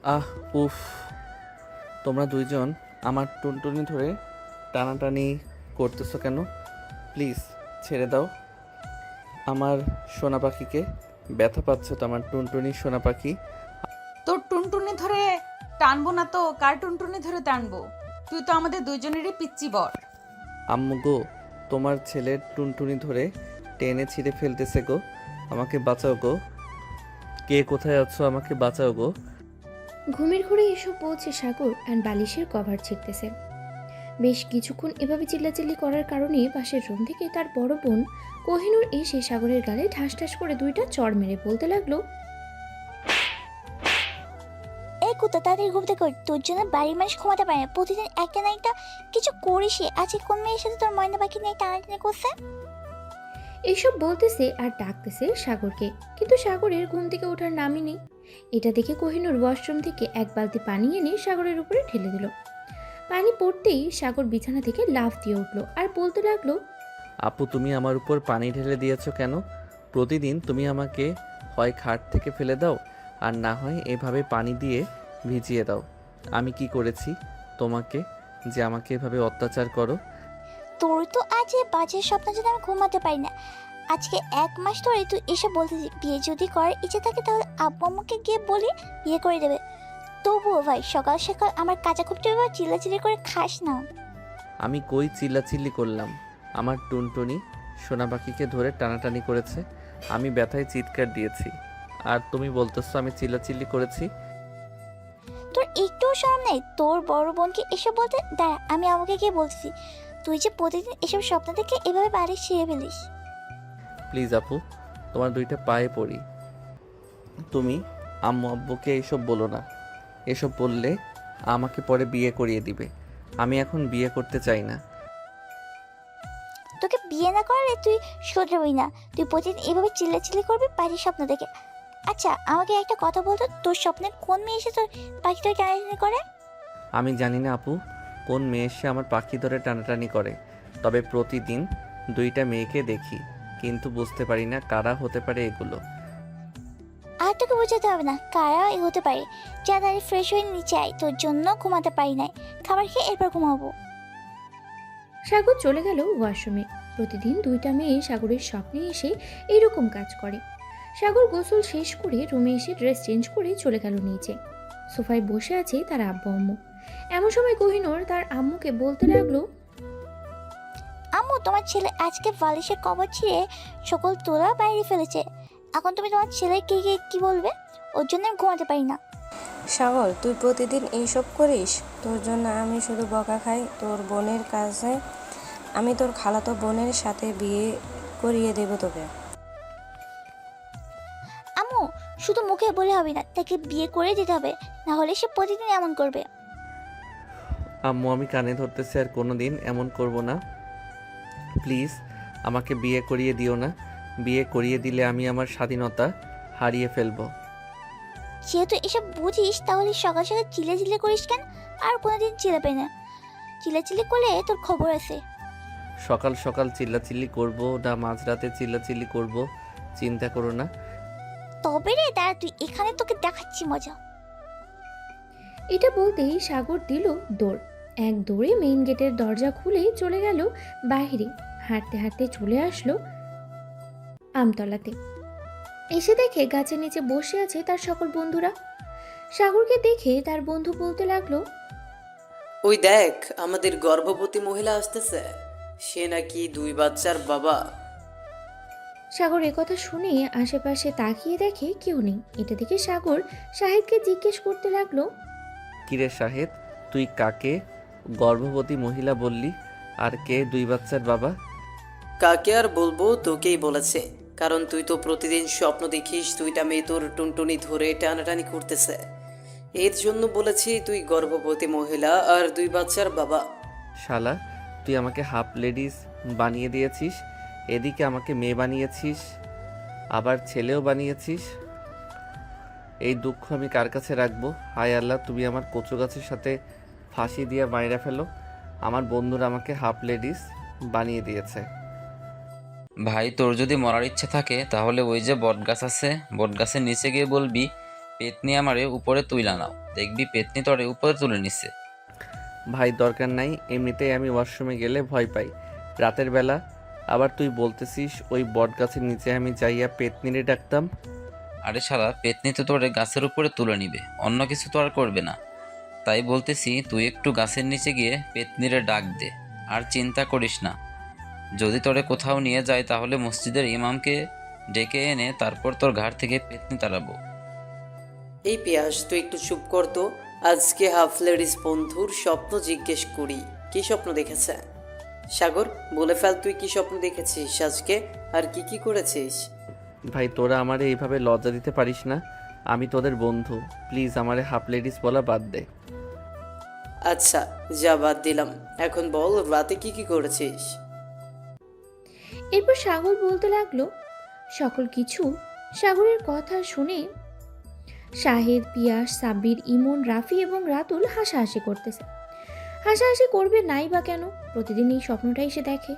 আহ উফ, তোমরা দুইজন আমার টুনটুনি ধরে টানাটানি করতেছো কেন? প্লিজ ছেড়ে দাও আমার সোনা পাখিকে। ব্যথা পাচ্ছে তো আমার টুনটুনি সোনা পাখি। তোর টুনটুনি ধরে টানবো না তো কার টুনটুনি ধরে টানবো? তুই তো আমাদের দুইজনেরই পিচ্চি বর। আম্মু গো, তোমার ছেলের টুনটুনি ধরে টেনে ছিঁড়ে ফেলতেছে গো। আমাকে বাঁচাও গো। কে কোথায় আছো? আমাকে বাঁচাও গো। ঘুমের ঘোরে এসব বলছে সাগর আর বালিশের কভার ছিঁড়তেছে। বেশ কিছুক্ষণ এভাবে চিল্লাচিল্লি করার কারণে পাশের রুম থেকে তার বড় বোন কোহিনূর এসে সাগরের গালে ঠাস ঠাস করে দুইটা চড় মেরে বলতে লাগলো, এই কুত্তা তাদের ঘুম থেকে ওঠ। তোর জন্য বাড়ির মানুষ ঘুমাতে পারে না, প্রতিদিন একটা না একটা কিছু করিসই। আজকে কোন মেয়ের সাথে তোর ময়না পাখি নিয়ে টানাটানি করছে? এইসব বলতেছে আর ডাকতেছে সাগরকে, কিন্তু সাগরের ঘুম থেকে ওঠার নামই নেই। এটা দেখে কোহিনূর ওয়াশরুম থেকে এক বালতি পানি এনে সাগরের উপরে ঢেলে দিল। পানি পড়তেই সাগর বিছানা থেকে লাফ দিয়ে উঠলো আর বলতে লাগলো, আপু, তুমি আমার উপর পানি ঢেলে দিয়েছো কেন? প্রতিদিন তুমি আমাকে হয় খাট থেকে ফেলে দাও, আর না হয় এভাবে পানি দিয়ে ভিজিয়ে দাও। আমি কি করেছি তোমাকে যে আমাকে এভাবে অত্যাচার করো? তোর তো আজ এই বাজে স্বপ্নের জন্য আমি ঘুমাতে পারি না। আজকে 1 মাস ধরে তুই এসে বলতেছি বিয়ে যদি করার ইচ্ছে থাকে তাহলে আব্বু আম্মুকে গিয়ে বলি বিয়ে করে দেবে। তবুও ভাই সকাল সকাল আমার কাঁচা খুব চিল্লাচিল্লি করে খাস না। আমি কই চিল্লাচিল্লি করলাম? আমার টুনটুনি সোনা পাখিকে ধরে টানাটানি করেছে, আমি ব্যথায় চিৎকার দিয়েছি, আর তুমি বলতেছো আমি চিল্লাচিল্লি করেছি? তোর একটুও শরম নেই তোর বড় বোনকে এসব বলতে? দাঁড়া, আমি আমাকে গিয়ে বলছি। তুই যে প্রতিদিন এসব স্বপ্ন থেকে এভাবে বাড়ি ছিঁড়ে ফেলিস। প্লিজ আপু, তোমার দুইটা পায়ে পড়ি। তুমি আম্মু আব্বুকে এইসব বলো না। এসব বললে আমাকে পরে বিয়ে করিয়ে দিবে। আমি এখন বিয়ে করতে চাই না। তোকে বিয়ে না করালে তুই শোধরাবি না। তুই প্রতিদিন এভাবে চিল্লাচিল্লি করবি বাড়ির স্বপ্ন দেখে। আচ্ছা আমাকে একটা কথা বলতো, তোর স্বপ্নের কোন মেয়ে এসে তোর পাখিটা টানাটানি করে? আমি জানি না আপু কোন মেয়ে এসে আমার পাখি ধরে টানাটানি করে, তবে প্রতিদিন দুইটা মেয়েকে দেখি, কিন্তু বুঝতে পারি না কারা হতে পারে এগুলো। আর তোকে বোঝাতে হবে না কারা এ হতে পারে। যা দাঁড়িয়ে ফ্রেশ হয়ে নিচে আয়, তোর জন্য ঘুমাতে পারি নাই। খাবার খেয়ে এরপর ঘুমাবো। সাগর চলে গেল ওয়াশরুমে। প্রতিদিন দুইটা মেয়ে সাগরের স্বপ্নে এসে এইরকম কাজ করে। সাগর গোসল শেষ করে রুমে এসে ড্রেস চেঞ্জ করে চলে গেল নিচে। সোফায় বসে আছে তার আব্বু আম্মু। এমন সময় কোহিনূর তার আম্মুকে বলতে লাগলো, আম্মু, তোমার ছেলে আজকে বালিশের কভার ছিঁড়ে সকল তোলা বাইরে ফেলেছে। এখন তুমি তোমার ছেলেকে গিয়ে কি বলবে? ওর জন্য আমি ঘুমাতে পারি না। সাগর, তুই প্রতিদিন এইসব করিস? তোর জন্য আমি শুধু বকা খাই। তোর বোনের কাছে আমি তোর খালাতো বোনের সাথে বিয়ে করিয়ে দেব তোকে। আম্মু, শুধু মুখে বলে হবে না, তাকে বিয়ে করে দিতে হবে, না হলে সে প্রতিদিন এমন করবে। আম্মু, আমি কানে ধরতেছি, আর কোনোদিন এমন করব না। প্লিজ আমাকে বিয়ে করিয়ে দিও না। বিয়ে করিয়ে দিলে আমি আমার স্বাধীনতা হারিয়ে ফেলবো। যেহেতু এসব বুঝিস তাহলে সকাল সকাল চিল্লাচিল্লি করিস কেন? আর কোনোদিন চিল্লাবে না। চিল্লাচিল্লি করলে তোর খবর আছে। সকাল সকাল চিল্লাচিল্লি করব না মাঝরাতে চিল্লাচিল্লি করব, চিন্তা করো না। তবে রে দাঁড়া, তুই এখানে, তোকে দেখাচ্ছি মজা। এটা বলতেই সাগর দিল দৌড়। এক দৌড়ে মেইন গেটের দরজা খুলে চলে গেল বাইরে। হাঁটতে হাঁটতে চলে আসলো আমতলাতে। এসে দেখে গাছের নিচে বসে আছে তার সকল বন্ধুরা। সাগরকে দেখে তার বন্ধু বলতে লাগলো, ওই দেখ, আমাদের গর্ভবতী মহিলা আসতেছে। সে নাকি 2 বাচ্চার বাবা। সাগর একথা শুনে আশেপাশে তাকিয়ে দেখে কেউ নেই। এটা দেখে সাগর শাহেদকে জিজ্ঞেস করতে লাগলো, কিরে শাহেদ, তুই কাকে গর্ভবতী মহিলা বললি? আর কে 2 বাচ্চার বাবা? কাকে আর বলবো, তোকেই বলেছে। কারণ তুই তো প্রতিদিন স্বপ্ন দেখিস 2টা মেয়ে তোর টুনটুনি ধরে টানাটানি করতেছে। এর জন্য বলেছি তুই গর্ভবতী মহিলা আর 2 বাচ্চার বাবা। শালা, তুই আমাকে হাফ লেডিস বানিয়ে দিয়েছিস, এদিকে আমাকে মেয়ে বানিয়েছিস, আবার ছেলেও বানিয়েছিস। এই দুঃখ আমি কার কাছে রাখবো? হায় আল্লাহ, তুমি আমার কচু গাছের সাথে ফাঁসি দিয়ে মাইরা ফেলো। আমার বন্ধুরা আমাকে হাফ লেডিস বানিয়ে দিয়েছে। ভাই, তোর যদি মরার ইচ্ছা থাকে তাহলে ওই যে বটগাছ আছে, বটগাছের নিচে গিয়ে বলবি পেতনি আমারে উপরে তুইলা নাও, দেখবি পেতনি তরে উপরে তুলে নিচ্ছে। ভাই দরকার নাই, এমনিতেই আমি ওয়াশরুমে গেলে ভয় পাই রাতের বেলা। আবার তুই বলতেছিস ওই বট গাছের নিচে আমি যাইয়া পেতনিরে ডাকতাম? আরে শালা, পেতনি তো তোরে গাছের উপরে তুলে নিবে, অন্য কিছু তো আর করবে না। তাই বলতেছি তুই একটু গাছের নিচে গিয়ে পেতনিরে ডাক দে। আর চিন্তা করিস না, যদি তোরে কোথাও নিয়ে যায় তাহলে মসজিদের ইমামকে ডেকে এনে তারপর তোর ঘাড় থেকে পেতনি তাড়াবো। এই পিয়াস তুই একটু চুপ কর তো। আজকে হাফ লেডিস বন্ধুর স্বপ্ন জিজ্ঞেস করি, কি স্বপ্ন দেখেছে? সাগর, বলে ফেল তুই কি স্বপ্ন দেখেছিস আজকে, আর কি কি করেছিস? ভাই তোরা আমারে এইভাবে লজ্জা দিতে পারিস না, আমি তোদের বন্ধু, প্লিজ আমারে হাফ লেডিস বলা বাদ দে। আচ্ছা, যা বাদ দিলাম। এখন বল রাতে কি কি করেছিস? এরপর সাগর বলতে লাগলো সকল কিছু। সাগরের কথা শুনে শাহেদ, পিয়াস, সাব্বির, ইমন, রাফি এবং রাতুল হাসাহাসি করতেছে। হাসাহাসি করবে নাই বা কেন? প্রতিদিন এই স্বপ্নটাই সে দেখে।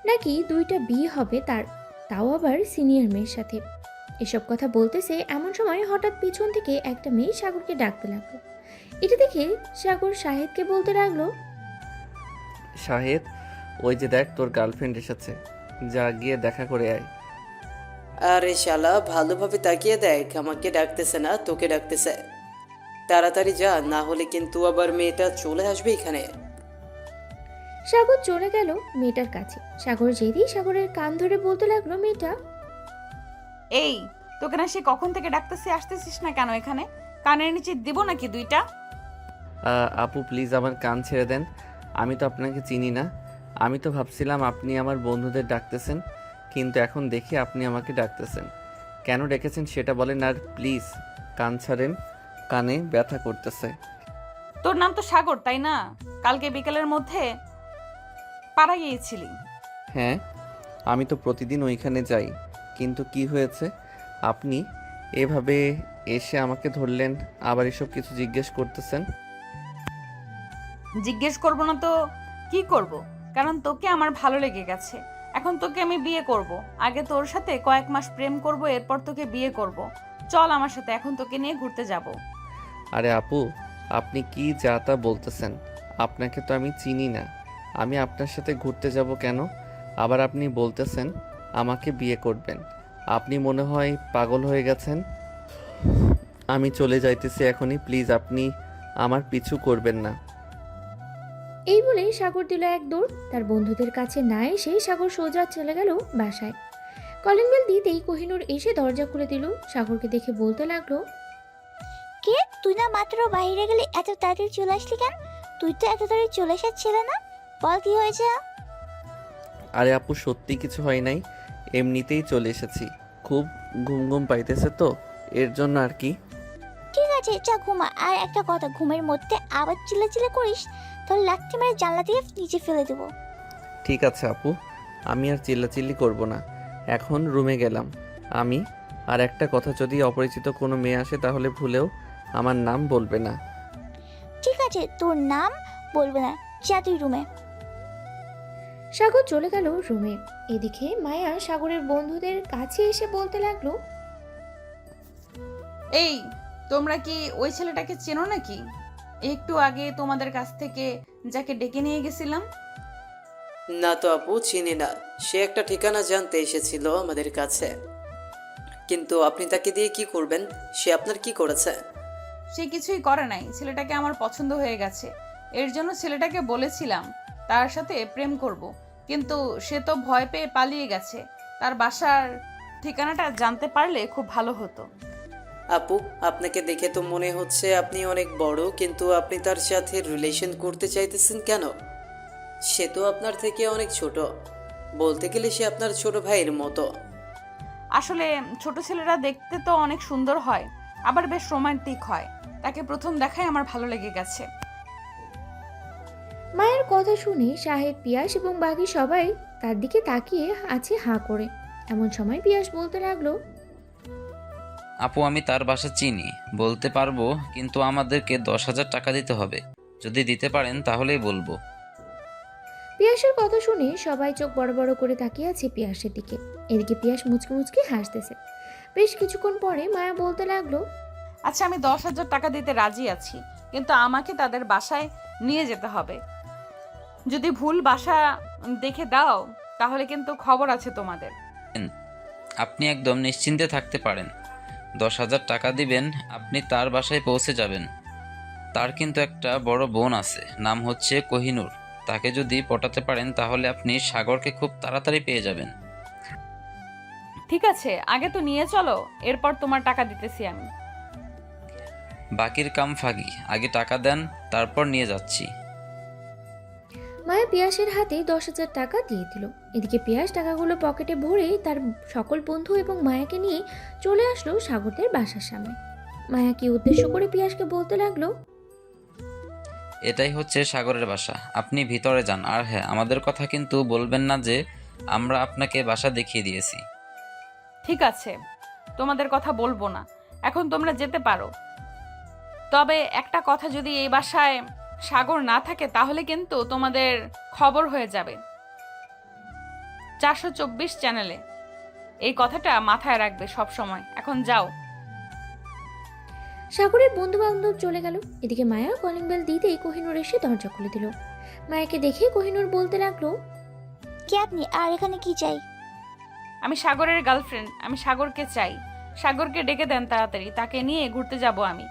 নাকি 2টা বিয়ে হবে তার, তাও আবার সিনিয়র মেয়ের সাথে। এসব কথা বলতেছে এমন সময় হঠাৎ পিছন থেকে একটা মেয়ে সাগরকে ডাকতে লাগলো। এটা দেখে সাগর শাহেদকে বলতে লাগলো, শাহেদ, ওই যে দেখ তোর গার্লফ্রেন্ড এসেছে, যা গিয়ে দেখা করে আয়। আরে শালা, ভালোভাবে তাকিয়ে দেখ, আমাকে ডাকতেছে না, তোকে ডাকতেছে। তাড়াতাড়ি যা, না হলে কিন্তু আবার মেয়েটা চলে আসবে এখানে। সাগর চলে গেল মেয়েটার কাছে। সাগর যেতেই সাগরের কান ধরে বলতে লাগলো, মেয়েটা, এই তোকে না সে কখন থেকে ডাকতেছি, আসতেছিস না কেন এখানে? কানের নিচে দিব নাকি 2টা? আপু প্লিজ আমার কান ছেড়ে দেন, আমি তো আপনাকে চিনি না। আমি তো ভাবছিলাম আপনি আমার বন্ধুদের ডাকতেছেন, কিন্তু এখন দেখি আপনি আমাকে ডাকতেছেন। কেন ডেকেছেন সেটা বলেন, আর প্লিজ কান ছাড়েন, কানে ব্যথা করতেছে। তোর নাম তো সাগর তাই না? কালকে বিকেলের মধ্যে পাড়া গিয়েছিলি। হ্যাঁ, আমি তো প্রতিদিন ওইখানে যাই, কিন্তু কি হয়েছে? আপনি এভাবে এসে আমাকে ধরলেন, আবার এসব কিছু জিজ্ঞেস করতেছেন। জিজ্ঞেস করব না তো কি করব? কারণ তোকে আমার ভালো লেগে গেছে। এখন তোকে আমি বিয়ে করব। আগে তোর সাথে কয়েক মাস প্রেম করব, এরপর তোকে বিয়ে করব। চল আমার সাথে, এখন তোকে নিয়ে ঘুরতে যাব। আরে আপু, আপনি কি যা তা বলতেছেন? আপনাকে তো আমি চিনি না, আমি আপনার সাথে ঘুরতে যাব কেন? আবার আপনি বলতেছেন আমাকে বিয়ে করবেন। আপনি মনে হয় পাগল হয়ে গেছেন। আমি চলে যাইতেছি এখনই, প্লিজ আপনি আমার পিছু করবেন না। এই বলে সাগর দিল এক দৌড়। তার বন্ধুদের কাছে না এসে সাগর সোজা চলে গেল বাসায়। কলিং বেল দিতেই কোহিনূর এসে দরজা খুলে দিল। সাগরকে দেখে বলতে লাগলো, কে তুই না মাত্র বাইরে গেলে এত তাড়াতাড়ি চলে আসলি কেন? তুই তো এত তাড়াতাড়ি চলে এসেছিলে না, বল কি হয়েছে? আরে আপু সত্যি কিছু হয় নাই, এমনিতেই চলে এসেছি। খুব ঘুম ঘুম পাইতেছে তো, এর জন্য আর কি। ঠিক আছে, যা ঘুমা। আর একটা কথা, ঘুমের মধ্যে আবার চিল্লাচিল্লি করিস, তোর লাথি মেরে জানলা থেকে নিচে ফেলে দেবো। ঠিক আছে আপু, আমি আর চিল্লাচিল্লি করব না, এখন রুমে গেলাম আমি। আর একটা কথা, যদি অপরিচিত কোনো মেয়ে আসে তাহলে ভুলেও আমার নাম বলবে না। ঠিক আছে, তোর নাম বলবো না, যা তুই রুমে। সাগর চলে গেল রুমে। এদিকে মায়া সাগরের বন্ধুদের কাছে এসে বলতে লাগলো, এই তোমরা কি ওই ছেলেটাকে চেনো নাকি? একটু আগে তোমাদের কাছ থেকে যাকে ডেকে নিয়ে গেছিলাম। না তো আপু, চিনি না। সে একটা ঠিকানা জানতে এসেছিল আমাদের কাছে, কিন্তু আপনি তাকে দিয়ে কি করবেন? সে আপনার কি করেছে? সে কিছুই করে নাই, ছেলেটাকে আমার পছন্দ হয়ে গেছে। এর জন্য ছেলেটাকে বলেছিলাম তার সাথে প্রেম করব, কিন্তু সে তো ভয় পেয়ে পালিয়ে গেছে। তার বাসার ঠিকানাটা জানতে পারলে খুব ভালো হতো। আপু, আপনাকে দেখে তো মনে হচ্ছে আপনি অনেক বড়, কিন্তু আপনি তার সাথে রিলেশন করতে চাইতেছেন কেন? সে তো আপনার থেকে অনেক ছোট, বলতে গেলে সে আপনার ছোট ভাইয়ের মতো। আসলে ছোট ছেলেরা দেখতে তো অনেক সুন্দর হয়, আবার বেশ রোমান্টিক হয়। তাকে প্রথম দেখায় আমার ভালো লেগে গেছে। মায়ের কথা শুনে শাহেদ, পিয়াস এবং বাকি সবাই তার দিকে তাকিয়ে আছে হাঁ করে। এমন সময় পিয়াস বলতে লাগলো, আপু আমি তার বাসা চিনি, বলতে পারবো, কিন্তু আমাদেরকে 10,000 টাকা দিতে হবে। যদি দিতে পারেন তাহলেই বলবো। পিয়াসের কথা শুনে সবাই চোখ বড় বড় করে তাকিয়ে আছে পিয়াসের দিকে। এদিকে পিয়াস মুচকি মুচকি হাসতেছে। বেশ কিছুক্ষণ পরে মায়া বলতে লাগলো, আচ্ছা, আমি 10,000 টাকা দিতে রাজি আছি, কিন্তু আমাকে তাদের বাসায় নিয়ে যেতে হবে। যদি ভুল বাসা দেখে দাও তাহলে কিন্তু খবর আছে তোমাদের। আপনি একদম নিশ্চিন্তে থাকতে পারেন। 10,000 টাকা দিবেন, আপনি তার বাসায় পৌঁছে যাবেন। তার কিন্তু একটা বড় বোন আছে, নাম হচ্ছে কোহিনূর। তাকে যদি পটাতে পারেন তাহলে আপনি সাগরকে খুব তাড়াতাড়ি পেয়ে যাবেন। ঠিক আছে, আগে তো নিয়ে চলো, এরপর তোমার টাকা দিতেছি আমি। বাকির কাম ফাগি, আগে টাকা দেন, তারপর নিয়ে যাচ্ছি। মায়া পিয়াসের হাতে 10,000 টাকা দিয়ে দিল। এদিকে পিয়াস টাকাগুলো পকেটে ভরে তার সকল বন্ধু এবং মায়াকে নিয়ে চলে আসলো সাগরদের বাসার সামনে। মায়া কি উদ্দেশ্য করে পিয়াসকে বলতে লাগলো, এটাই হচ্ছে সাগরের বাসা, আপনি ভিতরে যান। আর হ্যাঁ, আমাদের কথা কিন্তু বলবেন না যে আমরা আপনাকে বাসা দেখিয়ে দিয়েছি। ঠিক আছে, তোমাদের কথা বলবো না, এখন তোমরা যেতে পারো। তবে একটা কথা, যদি এই বাসায় সাগর না থাকে তাহলে কিন্তু তোমাদের খবর হয়ে যাবে 424 চ্যানেলে। এই কথাটা মাথায় রাখবে সব সময়। এখন যাও। সাগরের বন্ধু বান্ধব চলে গেল। এদিকে মায়া কলিং বেল দিতেই কোহিনূর এসে দরজা খুলে দিল। মায়াকে দেখে কোহিনূর বলতে লাগলো, কে আপনি আর এখানে কি চাই? আমি সাগরের গার্লফ্রেন্ড, আমি সাগরকে চাই। সাগরকে ডেকে দেন তাড়াতাড়ি, তাকে নিয়ে ঘুরতে যাব আমি।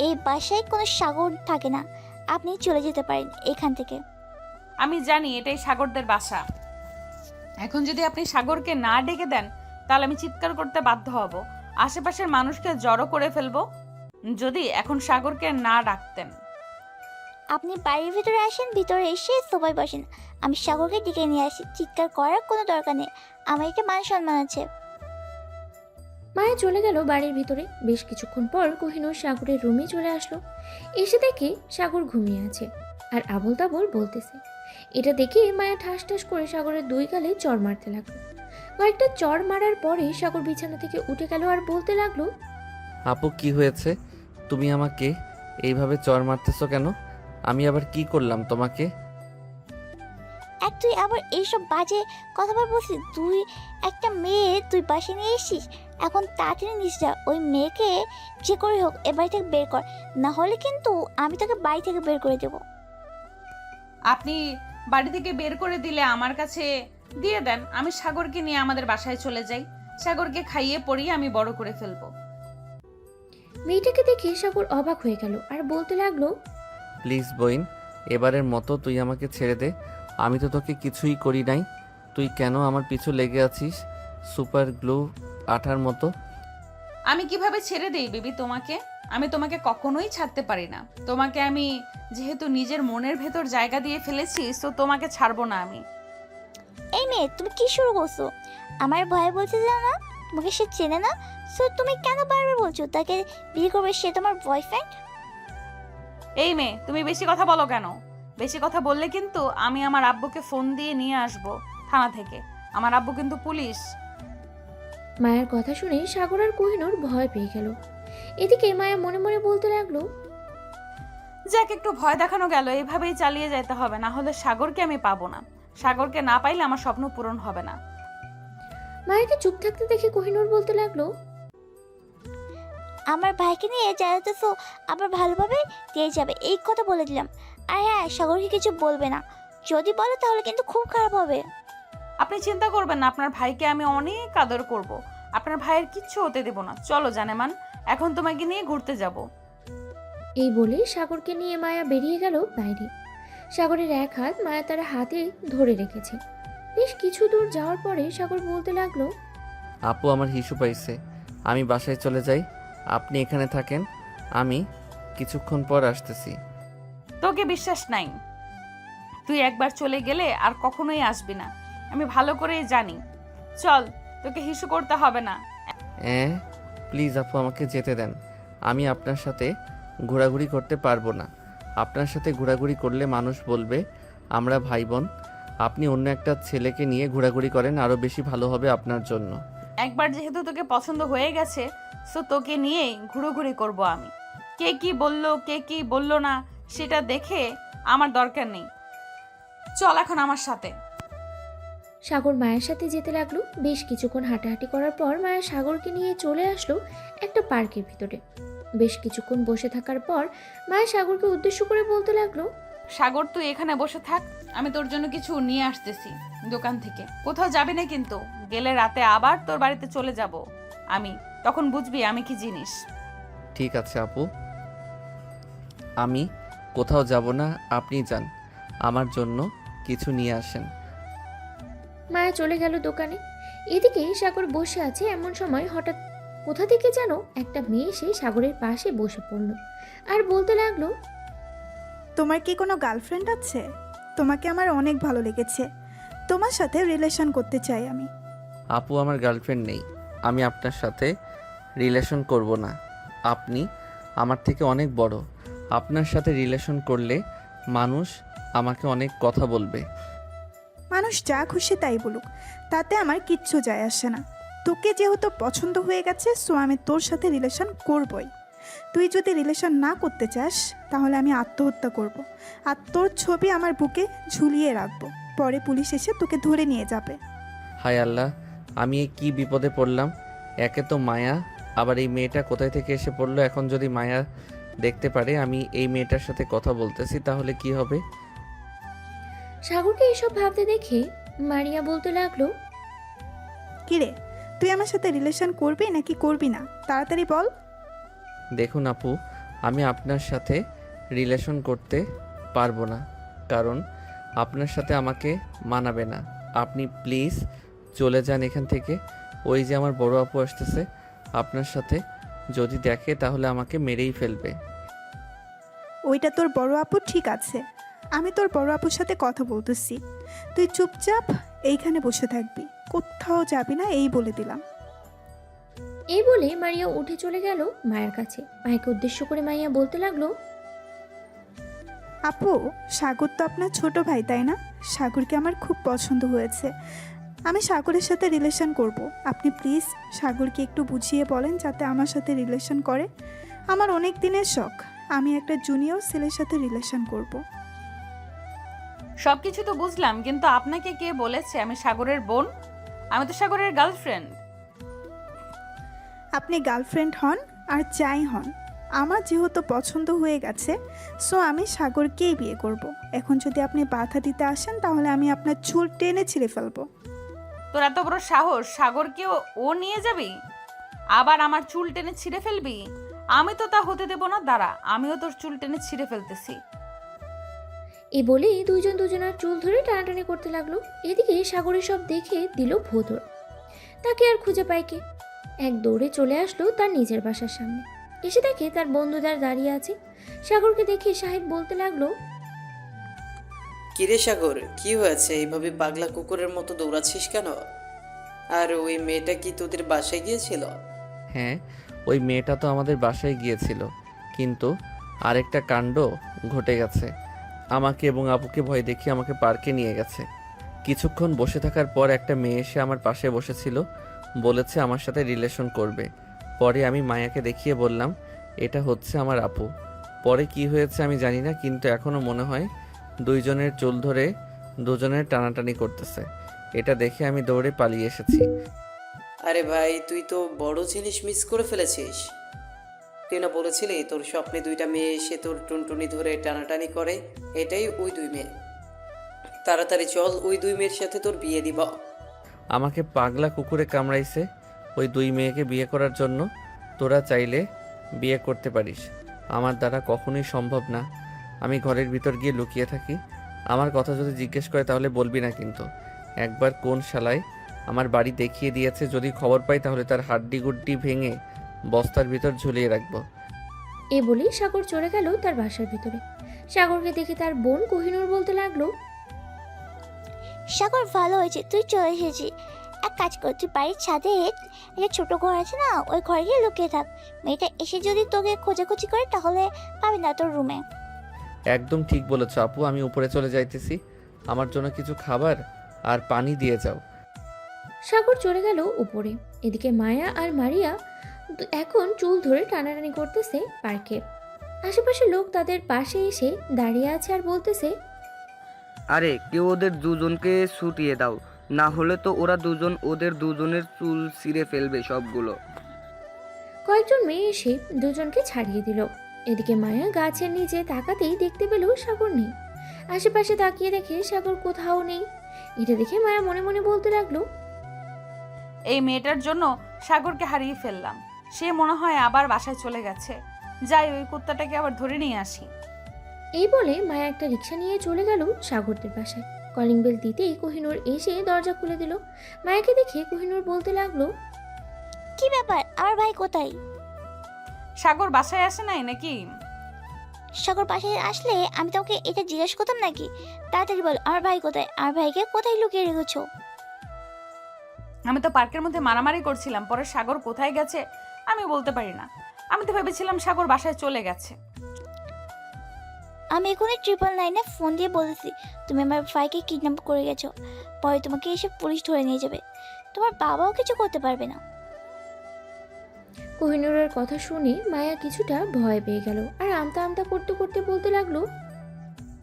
এই বাসায় কোনো সাগর থাকে না, আপনি চলে যেতে পারেন এখান থেকে। আমি জানি এটাই সাগরদের বাসা। এখন যদি আপনি সাগরকে না ডেকে দেন তাহলে আমি চিৎকার করতে বাধ্য হব, আশেপাশের মানুষকে জড়ো করে ফেলবো। যদি এখন সাগরকে না ডাকতেন। আপনি বাড়ির ভিতরে আসেন, ভিতরে এসে সোফায় বসেন, আমি সাগরকে ডেকে নিয়ে আসি। চিৎকার করার কোনো দরকার নেই, আমার একটা মান সম্মান আছে। মায়া চলে গেল বাড়ির ভিতরে। বেশ কিছুক্ষণ পর কোহিনূর সাগরের রুমে চলে আসলো। এসে দেখে সাগর ঘুমিয়ে আছে আর আবোল তাবোল বলতেছে। এটা দেখে মায়া ঠাস ঠাস করে সাগরের 2 গালে চড় মারতে লাগলো। কয়েকটা চড় মারার পরে সাগর বিছানা থেকে উঠে গেল আর বলতে লাগলো, আপু কি হয়েছে? তুমি আমাকে এইভাবে চর মারতেছো কেন? আমি আবার কি করলাম তোমাকে? তুই আবার এইসব বাজে কথাবার বলছিস? তুই একটা মেয়ে তুই বাসে নিয়ে এসিস, এখন তাড়াতাড়ি নিস যা। ওই মেয়েকে যে করে হোক এ বাড়ি থেকে বের কর, না হলে কিন্তু আমি তোকে বাড়ি থেকে বের করে দেবো। আপনি বাড়ি থেকে বের করে দিলে আমার কাছে দিয়ে দেন, আমি সাগরকে নিয়ে আমাদের বাসায় চলে যাই। সাগরকে খাইয়ে পরিয়ে আমি বড় করে ফেলবো। মেয়েটাকে দেখে সাগর অবাক হয়ে গেল আর বলতে লাগলো, প্লিজ বইন, এবারের মতো তুই আমাকে ছেড়ে দে। আমি তো তোকে কিছুই করি নাই। তুই কেন আমার পিছু লেগে আছিস সুপার গ্লু আঠার মতো? আমি কিভাবে ছেড়ে দেই বেবি তোমাকে? আমি তোমাকে কখনোই ছাড়তে পারি না। তোমাকে আমি যেহেতু নিজের মনের ভেতর জায়গা দিয়ে ফেলেছি, তো তোমাকে ছাড়বো না আমি। এই মেয়ে তুমি কি শুরু করছো? আমার ভয় বলছে যে না, তোমাকে সে চেনে না, সো তুমি কেন বারবার বলছো তাকে বিয়ে করবে, সে তোমার বয়ফ্রেন্ড? এই মেয়ে, তুমি বেশি কথা বলো কেন? বেশি কথা বললে কিন্তু আমি আমার আব্বুকে ফোন দিয়ে নিয়ে আসবো থানা থেকে। আমার আব্বু কিন্তু পুলিশ। মায়ের কথা শুনে সাগর আর কোহিনূর ভয় পেয়ে গেল। এদিকে মায়া মনে মনে বলতে লাগলো, যাক, একটু ভয় দেখানো গেল, এইভাবেই চালিয়ে যেতে হবে, না হলে সাগরকে আমি পাবো না। সাগরকে না পাইলে আমার স্বপ্ন পূরণ হবে না। মায়াকে চুপ থাকতে দেখে কোহিনূর বলতে লাগলো, আমার ভাইকে নিয়ে যাইতেছো, আবার ভালোভাবে দিয়ে যাবে, এই কথা বলে দিলাম। আর হ্যাঁ, সাগরকে কিছু বলবে না, যদি বলে তাহলে কিন্তু খুব খারাপ হবে। আপনি চিন্তা করবেন না, আপনার ভাইকে আমি অনেক আদর করব। আপনার ভাইয়ের কিচ্ছু হতে দেব না। চলো জানেমান, এখন তোমাকে নিয়ে ঘুরতে যাব। এই বলে সাগরকে নিয়ে মায়া বেরিয়ে গেল বাইরে। সাগরের এক হাত মায়া তার হাতে ধরে রেখেছে। বেশ কিছু দূর যাওয়ার পরে সাগর বলতে লাগলো, আপু আমার হিসু পাইছে, আমি বাসায় চলে যাই। আপনি এখানে থাকেন, আমি কিছুক্ষণ পর আসতেছি। তোকে বিশ্বাস নাই, তুই একবার চলে গেলে আর কখনোই আসবি না, আমি ভালো করেই জানি। চল, তোকে হিসু করতে হবে না। প্লিজ আপু আমাকে যেতে দেন। আমি আপনার সাথে ঘোরাঘুরি করতে পারবো না। আপনার সাথে ঘোরাঘুরি করলে মানুষ বলবে আমরা ভাই বোন। আপনি অন্য একটা ছেলেকে নিয়ে ঘোরাঘুরি করেন, আরও বেশি ভালো হবে আপনার জন্য। একবার যেহেতু তোকে পছন্দ হয়ে গেছে, সো তোকে নিয়েই ঘুরোঘুরি করব আমি। কে কি বললো কে কি বললো না সেটা দেখে আমার দরকার নেই। চল এখন আমার সাথে। সাগর মায়ের সাথে যেতে লাগলো। বেশ কিছুক্ষণ হাঁটাহাঁটি করার পর মায়া সাগরকে নিয়ে চলে আসলো একটা পার্কের ভিতরে। বেশ কিছুক্ষণ বসে থাকার পর মায়া সাগরকে উদ্দেশ্য করে বলতে লাগলো, সাগর তুই এখানে বসে থাক, আমি তোর জন্য কিছু নিয়ে আসতেছি দোকান থেকে। কোথাও যাবি না কিন্তু, গেলে রাতে আবার তোর বাড়িতে চলে যাব আমি, তখন বুঝবি আমি কি জিনিস। ঠিক আছে আপু, আমি কোথাও যাব না, আপনি যান, আমার জন্য কিছু নিয়ে আসেন। মায়া চলে গেল দোকানে। এদিকে সাগর বসে আছে, এমন সময় হঠাৎ কোথা থেকে যেন একটা মেয়ে এসে সাগরের পাশে বসে পড়ল আর বলতে লাগলো, তোমার কি কোনো গার্লফ্রেন্ড আছে? তোমাকে আমার অনেক ভালো লেগেছে, তোমার সাথে রিলেশন করতে চাই আমি। আপু আমার গার্লফ্রেন্ড নেই, আমি আপনার সাথে রিলেশন করব না। আপনি আমার থেকে অনেক বড়, আপনার সাথে রিলেশন করলে মানুষ আমাকে অনেক কথা বলবে। মানুষ যা খুশি তাই বলুক, তাতে আমার কিচ্ছু যায় আসে না। তোকে যেহেতু পছন্দ হয়ে গেছে, সো আমি তোর সাথে রিলেশন করবই। তুই যদি রিলেশন না করতে চাস তাহলে আমি আত্মহত্যা করব, আর তোর ছবি আমার বুকে ঝুলিয়ে রাখবো, পরে পুলিশ এসে তোকে ধরে নিয়ে যাবে। হায় আল্লাহ, আমি এ কি বিপদে পড়লাম। একে তো মায়া, আবার এই মেয়েটা কোথায় থেকে এসে পড়লো। এখন যদি মায়া দেখতে পারে আমি এই মেয়েটার সাথে কথা বলতেছি তাহলে কি হবে। সাগরকে এসব ভাবতে দেখে মারিয়া বলতে লাগলো, কিরে, তুই আমার সাথে রিলেশন করবি নাকি করবি না? তাড়াতাড়ি বল। দেখুন আপু, আমি আপনার সাথে রিলেশন করতে পারবো না, কারণ আপনার সাথে আমাকে মানাবে না। আপনি প্লিজ চলে যান এখান থেকে। ওই যে আমার বড় আপু আসতেছে, আপনার সাথে যদি দেখে তাহলে আমাকে মেরেই ফেলবে। ওইটা তোর বড় আপু, ঠিক আছে, আমি তোর বড় আপুর সাথে কথা বলতেছি। তুই চুপচাপ এইখানে বসে থাকবি, কোথাও যাবি না, এই বলে দিলাম। এই বলে মারিয়া উঠে চলে গেল মায়ের কাছে। মায়েকে উদ্দেশ্য করে মাইয়া বলতে লাগলো, আপু, সাগর তো আপনার ছোট ভাই, তাই না? সাগরকে আমার খুব পছন্দ হয়েছে, আমি সাগরের সাথে রিলেশন করব। আপনি প্লিজ সাগরকে একটু বুঝিয়ে বলেন যাতে আমার সাথে রিলেশন করে। আমার অনেক দিনের শখ, আমি একটা জুনিয়র ছেলের সাথে রিলেশন করব। সবকিছু তো বুঝলাম, কিন্তু আপনাকে কে বলেছে আমি সাগরের বোন? আমি তো সাগরের গার্লফ্রেন্ড। আপনি গার্লফ্রেন্ড হন আর যাই হন, আমার যেহেতু পছন্দ হয়ে গেছে, সো আমি সাগরকেই বিয়ে করব। এখন যদি আপনি বাধা দিতে আসেন তাহলে আমি আপনার চুল টেনে ছিঁড়ে ফেলবো। তোর এত বড় সাহস, সাগরকেও ও নিয়ে যাবি, আবার আমার চুল টেনে ছিঁড়ে ফেলবি? আমি তো তা হতে দেব না, দাঁড়া, আমিও তোর চুল টেনে ছিঁড়ে ফেলতেছি। এই বলে দুজন দুজনার চুল ধরে টানাটানি করতে লাগলো। এদিকে সাগরের সব দেখে দিল ভোঁদর। তাকে আর খুঁজে পায় কে? এক দৌড়ে চলে আসলো তার নিজের বাসার সামনে। এসে দেখে তার বন্ধুদার দাঁড়িয়ে আছে। সাগরকে দেখে শাহিদ বলতে লাগলো, কিরে সাগর, কি হয়েছে? এইভাবে পাগলা কুকুরের মতো দৌড়াচ্ছিস কেন? আর ওই মেয়েটা কি তোদের বাসায় গিয়েছিল? হ্যাঁ, ওই মেয়েটা তো আমাদের বাসায় গিয়েছিল, কিন্তু আরেকটা কাণ্ড ঘটে গেছে। আমাকে এবং আপুকে ভয় দেখিয়ে আমাকে পার্কে নিয়ে গেছে। কিছুক্ষণ বসে থাকার পর একটা মেয়ে এসে আমার পাশে বসেছিল, বলেছে আমার সাথে রিলেশন করবে। পরে আমি মায়াকে দেখিয়ে বললাম এটা হচ্ছে আমার আপু। পরে কি হয়েছে আমি জানি না, কিন্তু এখনও মনে হয় দুইজনের চুল ধরে দুজনের টানাটানি করতেছে। এটা দেখে আমি দৌড়ে পালিয়ে এসেছি। আরে ভাই, তুই তো বড় জিনিস মিস করে ফেলেছিস। তুই না বলেছিলি তোর স্বপ্নে দুইটা মেয়ে এসে তোর টুনটুনি ধরে টানাটানি করে? এটাই ওই দুই মেয়ে। তাড়াতাড়ি চল, ওই দুই মেয়ের সাথে তোর বিয়ে দিব। আমাকে পাগলা কুকুরে কামড়াইছে ওই দুই মেয়েকে বিয়ে করার জন্য। তোরা চাইলে বিয়ে করতে পারিস, আমার দ্বারা কখনোই সম্ভব না। আমি ঘরের ভিতর গিয়ে লুকিয়ে থাকি। আমার কথা যদি জিজ্ঞেস করে তাহলে বলবি না কিন্তু। একবার কোন শালায় আমার বাড়ি দেখিয়ে দিয়েছে, যদি খবর পাই তাহলে তার হাড্ডি গুড্ডি ভেঙে বস্তার ভিতর ঝুলিয়ে রাখবো। এ বলেই সাগর চলে গেল তার বাসার ভিতরে। সাগরকে দেখে তার বোন কোহিনূর বলতে লাগলো, সাগর, ভালো হয়েছে তুই চলে এসেছি। এক কাজ কর, তুই বাড়ির ছাদে একটা ছোট ঘর আছে না, ওই ঘরে গিয়ে লুকিয়ে থাক। মেয়েটা এসে যদি তোকে খোঁজাখুঁজি করে তাহলে পাবি না তোর রুমে। একদম ঠিক বলেছ আপু, আমি উপরে চলে যাইতেছি। আমার জন্য কিছু খাবার আর পানি দিয়ে যাও। সাগর চলে গেল উপরে। এদিকে মায়া আর মারিয়া এখন চুল ধরে টানাটানি করতেছে পার্কে। আশেপাশে লোক তাদের পাশে এসে দাঁড়িয়ে আছে আর বলতেছে, আরে কেউ ওদের দুজনকে ছুটিয়ে দাও, না হলে তো ওরা দুজন ওদের দুজনের চুল ছিঁড়ে ফেলবে সবগুলো। কয়েকজন মেয়ে এসে দুজনকে ছাড়িয়ে দিল। এদিকে মায়া গাছের নিচে তাকাতেই দেখতে পেল সাগর নেই। আশেপাশে তাকিয়ে দেখে সাগর কোথাও নেই। এটা দেখে মায়া মনে মনে বলতে লাগলো, এই মেয়েটার জন্য সাগরকে হারিয়ে ফেললাম। সে মনে হয় আবার বাসায় চলে গেছে। যাই, ওই কুত্তাটাকে আবার ধরে নিয়ে আসি। এই বলে মায়া একটা রিক্সা নিয়ে চলে গেল সাগরদের বাসায়। কলিং বেল দিতেই কোহিনূর এসে দরজা খুলে দিল। মায়াকে দেখে কোহিনূর বলতে লাগলো, কি ব্যাপার, আমার ভাই কোথায়? সাগর বাসায় আসে নাই নাকি? সাগর পাশে আসলে আমি তোকে এটা জিজ্ঞেস করতাম নাকি? তাড়াতাড়ি বল, আমার ভাই কোথায়? আমার ভাইকে কোথায় লুকিয়ে রেখেছো? আমি তো পার্কের মধ্যে মারামারি করছিলাম, পরে সাগর কোথায় গেছে আমি বলতে পারি না। আমি তো ভেবেছিলাম সাগর বাসায় চলে গেছে। আমি এখনই 999-এ ফোন দিয়ে বলেছি তুমি আমার ভাইকে কিডন্যাপ করে গেছো। পরে তোমাকে এসে পুলিশ ধরে নিয়ে যাবে। তোমার বাবাও কিছু করতে পারবে না। কোহিনূরের কথা শুনে মায়া কিছুটা ভয় পেয়ে গেল আর আমতা আমতা করতে করতে বলতে লাগলো,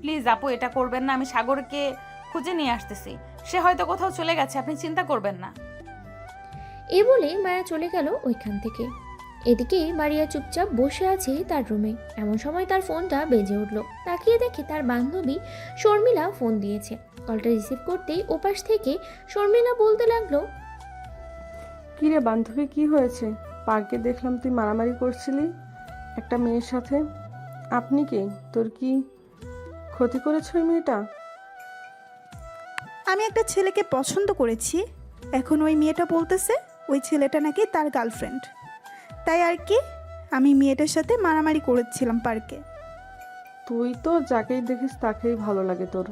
প্লিজ আপু, এটা করবেন না। আমি সাগরকে খুঁজে নিয়ে আসতেছি। সে হয়তো কোথাও চলে গেছে, আপনি চিন্তা করবেন না। এই বলে মায়া চলে গেল ওইখান থেকে। এদিকে মারিয়া চুপচাপ বসে আছে তার রুমে। এমন সময় তার ফোনটা বেজে উঠল। তাকিয়ে দেখে তার বান্ধবী শর্মিলা ফোন দিয়েছে। কলটা রিসিভ করতেই ওপাশ থেকে শর্মিলা বলতে লাগলো, কিরে বান্ধবী, কি হয়েছে? পার্কে দেখলাম তুই মারামারি করছিলি একটা মেয়ের সাথে। আপনি কে? তোর কি ক্ষতি করেছে ওই মেয়েটা? আমি একটা ছেলেকে পছন্দ করেছি। এখন ওই মেয়েটা বলতেছে ওই ছেলেটা নাকি তার গার্লফ্রেন্ড। তাই আর কি, আমি মেয়েটার সাথে মারামারি করেছিলাম পার্কে। তুই তো যাকেই দেখিস তাকেই ভালো লাগে তোর।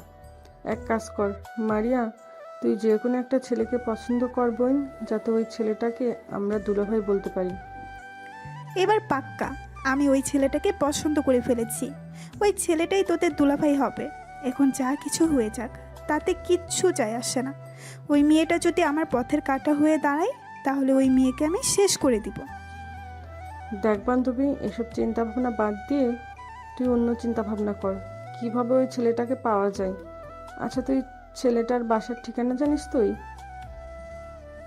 এক কাজ কর মারিয়া, তুই যে কোনো একটা ছেলেকে পছন্দ কর বোন, যাতে ওই ছেলেটাকে আমরা দুলাভাই বলতে পারি। এবার পাক্কা আমি ওই ছেলেটাকে পছন্দ করে ফেলেছি। ওই ছেলেটাই তোদের দুলাভাই হবে। এখন যা কিছু হয়ে যাক, তাতে কিচ্ছু যায় আসে না। ওই মেয়েটা যদি আমার পথের কাঁটা হয়ে দাঁড়ায়, তাহলে ওই মেয়েকে আমি শেষ করে দিব। দেখ বান্ধবী, এসব চিন্তা ভাবনা বাদ দিয়ে তুই অন্য চিন্তা ভাবনা কর, কিভাবে ওই ছেলেটাকে পাওয়া যায়। আচ্ছা, তুই ছেলেটার বাসার ঠিকানা জানিস তুই?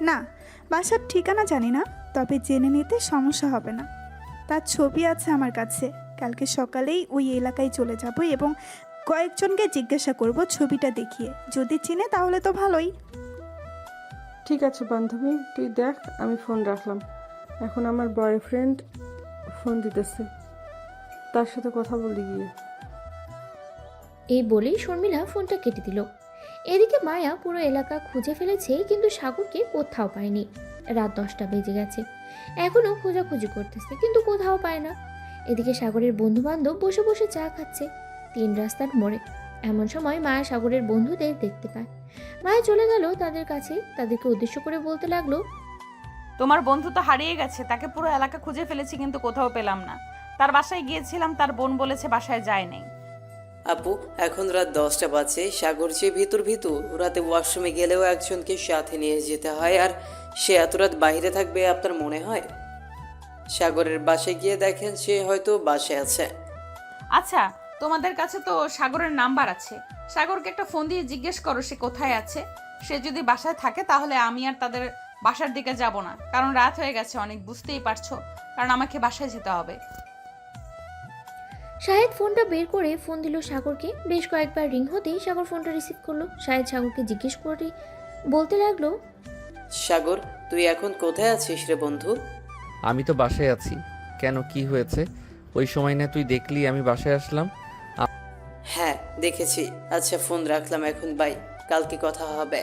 না, বাসার ঠিকানা জানি না, তবে জেনে নিতে সমস্যা হবে না। তার ছবি আছে আমার কাছে। কালকে সকালেই ওই এলাকায় চলে যাব এবং কয়েকজনকে জিজ্ঞাসা করব ছবিটা দেখিয়ে। যদি চিনে তাহলে তো ভালোই। ঠিক আছে বান্ধবী, তুই দেখ, আমি ফোন রাখলাম। এখন আমার বয়ফ্রেন্ড ফোন দিতেছে, তার সাথে কথা বলে গিয়ে। এই বলেই শর্মিলা ফোনটা কেটে দিল। এদিকে মায়া পুরো এলাকা খুঁজে ফেলেছে, কিন্তু সাগরকে কোথাও পায়নি। রাত 10টা বেজে গেছে। এখনো খোঁজাখুঁজি করতেছে, কিন্তু কোথাও পায় না। এদিকে সাগরের বন্ধু বান্ধব বসে বসে চা খাচ্ছে 3 রাস্তার মোড়ে। এমন সময় মায়া সাগরের বন্ধুদের দেখতে পায়। মায়া চলে গেল তাদের কাছে। তাদেরকে উদ্দেশ্য করে বলতে লাগলো, তোমার বন্ধু তো হারিয়ে গেছে। তাকে পুরো এলাকা খুঁজে ফেলেছি, কিন্তু কোথাও পেলাম না। তার বাসায় গিয়েছিলাম, তার বোন বলেছে বাসায় যায় নাই। আপু, এখন রাত 10টা বাজে। সাগর যে ভিতর রাতে ওয়াশরুমে গেলেও একজনকে সাথে নিয়ে যেতে হয়, আর সে এত রাত বাইরে থাকবে আপনার মনে হয়? সাগরের বাসায় গিয়ে দেখেন সে হয়তো বাসায় আছে। আচ্ছা, তোমাদের কাছে তো সাগরের নাম্বার আছে। সাগরকে একটা ফোন দিয়ে জিজ্ঞেস করো সে কোথায় আছে। সে যদি বাসায় থাকে তাহলে আমি আর তাদের বাসার দিকে যাব না, কারণ রাত হয়ে গেছে অনেক, বুঝতেই পারছো, কারণ আমাকে বাসায় যেতে হবে। শাহেদ ফোনটা বের করে ফোন দিল সাগরকে। বেশ কয়েকবার রিং হতেই সাগর ফোনটা রিসিভ করলো। শাহেদ সাগরকে জিজ্ঞেস করে বলতে লাগলো, সাগর, তুই এখন কোথায় আছিস রে বন্ধু? আমি তো বাসায় আছি। কেন, কি হয়েছে? ওই সময় না তুই দেখলি আমি বাসায় আসলাম? হ্যাঁ দেখেছি। আচ্ছা, ফোন রাখলাম এখন, বাই, কালকে কথা হবে।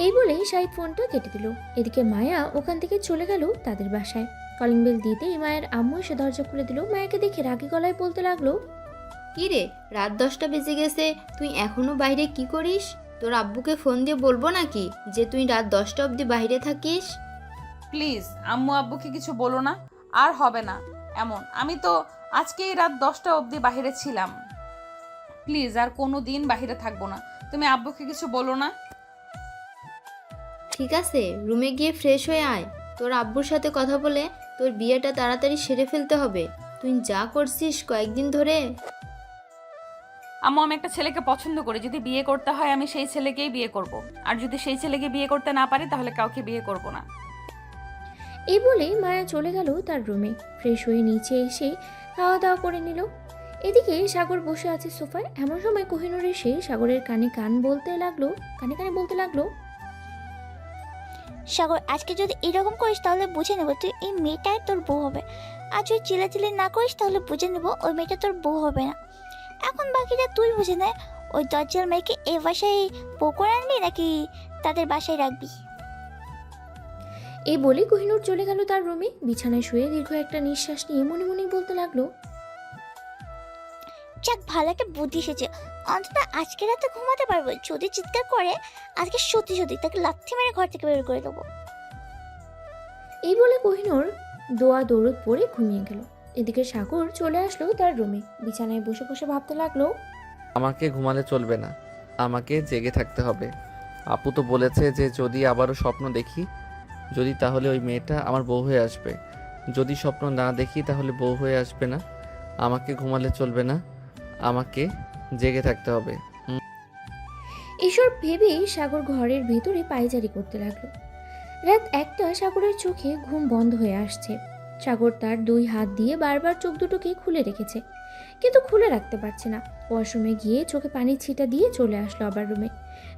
এই বলে শাহিদ ফোনটা কেটে দিল। এদিকে মায়া ওখান থেকে চলে গেল তাদের বাসায়। কলিং বেল দিতেই মায়ের আম্মু এসে দরজা খুলে দিল। মায়াকে দেখে রাগী গলায় বলতে লাগলো, কি রে, রাত 10টা বেজে গেছে, তুই এখনো বাইরে কি করিস? তোর আব্বুকে ফোন দিয়ে বলবো নাকি যে তুই রাত 10টা অবধি বাইরে থাকিস? প্লিজ আম্মু আব্বুকে কিছু বলো না, আর হবে না এমন। আমি তো আজকেই রাত 10টা অবধি বাইরে ছিলাম। প্লিজ আর কোনো দিন বাইরে থাকবো না। তুমি আব্বুকে কিছু বলো না। ঠিক আছে, রুমে গিয়ে ফ্রেশ হয়ে আয়। তোর আব্বুর সাথে কথা বলে তোর বিয়েটা তাড়াতাড়ি সেরে ফেলতে হবে। তুই যা করছিস কয়েকদিন ধরে। আম্মু, আমি একটা ছেলেকে পছন্দ করি, যদি বিয়ে করতে হয় আমি সেই ছেলেকেই বিয়ে করব। আর যদি সেই ছেলেকে বিয়ে করতে না পারি তাহলে কাউকে বিয়ে করব না। এই বলে মায়া চলে গেল তার রুমে। ফ্রেশ হয়ে নিচে এসে খাওয়া দাওয়া করে নিল। এদিকে সাগর বসে আছে সোফায়। এমন সময় কোহিনূর এসে সাগরের কানে কানে বলতে লাগলো, সাগর, আজকে যদি এরকম করিস তাহলে বুঝে নেবো তুই এই মেয়েটাই তোর বউ হবে। আর যদি চিল্লাচিল্লি না করিস তাহলে বুঝে নেবো ওই মেয়েটা তোর বউ হবে না। এখন বাকিটা তুই বুঝে নে, ওই দরজাল মেয়েকে এ বাসায় বউ করে আনবি নাকি তাদের বাসায় রাখবি। এই বলে কোহিনূর চলে গেল তার রুমে। বিছানায় শুয়ে দীর্ঘ একটা নিঃশ্বাস নিয়ে মনে মনে বলতে লাগলো, যাক, ভালো একটা বুদ্ধি এসেছে। অন্তত আজকে রাতে ঘুমাতে পারবো। যদি চিৎকার করে আজকে সত্যি সত্যি তাকে লাথি মেরে ঘর থেকে বের করে দেবো। এই বলে কোহিনূর দোয়া দৌড় পরে ঘুমিয়ে গেল। এদিকে সাগর চলে আসলো তার রুমে। বিছানায় বসে বসে ভাবতে লাগলো, আমাকে ঘুমালে চলবে না, আমাকে জেগে থাকতে হবে। আপু তো বলেছে যে যদি আবারও স্বপ্ন দেখি, যদি তাহলে ওই মেয়েটা আমার বউ হয়ে আসবে। যদি স্বপ্ন না দেখি তাহলে বউ হয়ে আসবে না। আমাকে ঘুমালে চলবে না, আমাকে জেগে থাকতে হবে। এসব ভেবেই সাগর ঘরের ভেতরে পায়চারি করতে লাগলো। রাত 1টা। সাগরের চোখে ঘুম বন্ধ হয়ে আসছে। সাগর তার 2 হাত দিয়ে বারবার চোখ দুটোকে খুলে রেখেছে, কিন্তু খুলে রাখতে পারছে না। ওয়াশরুমে গিয়ে চোখে পানির ছিটা দিয়ে চলে আসলো আবার রুমে।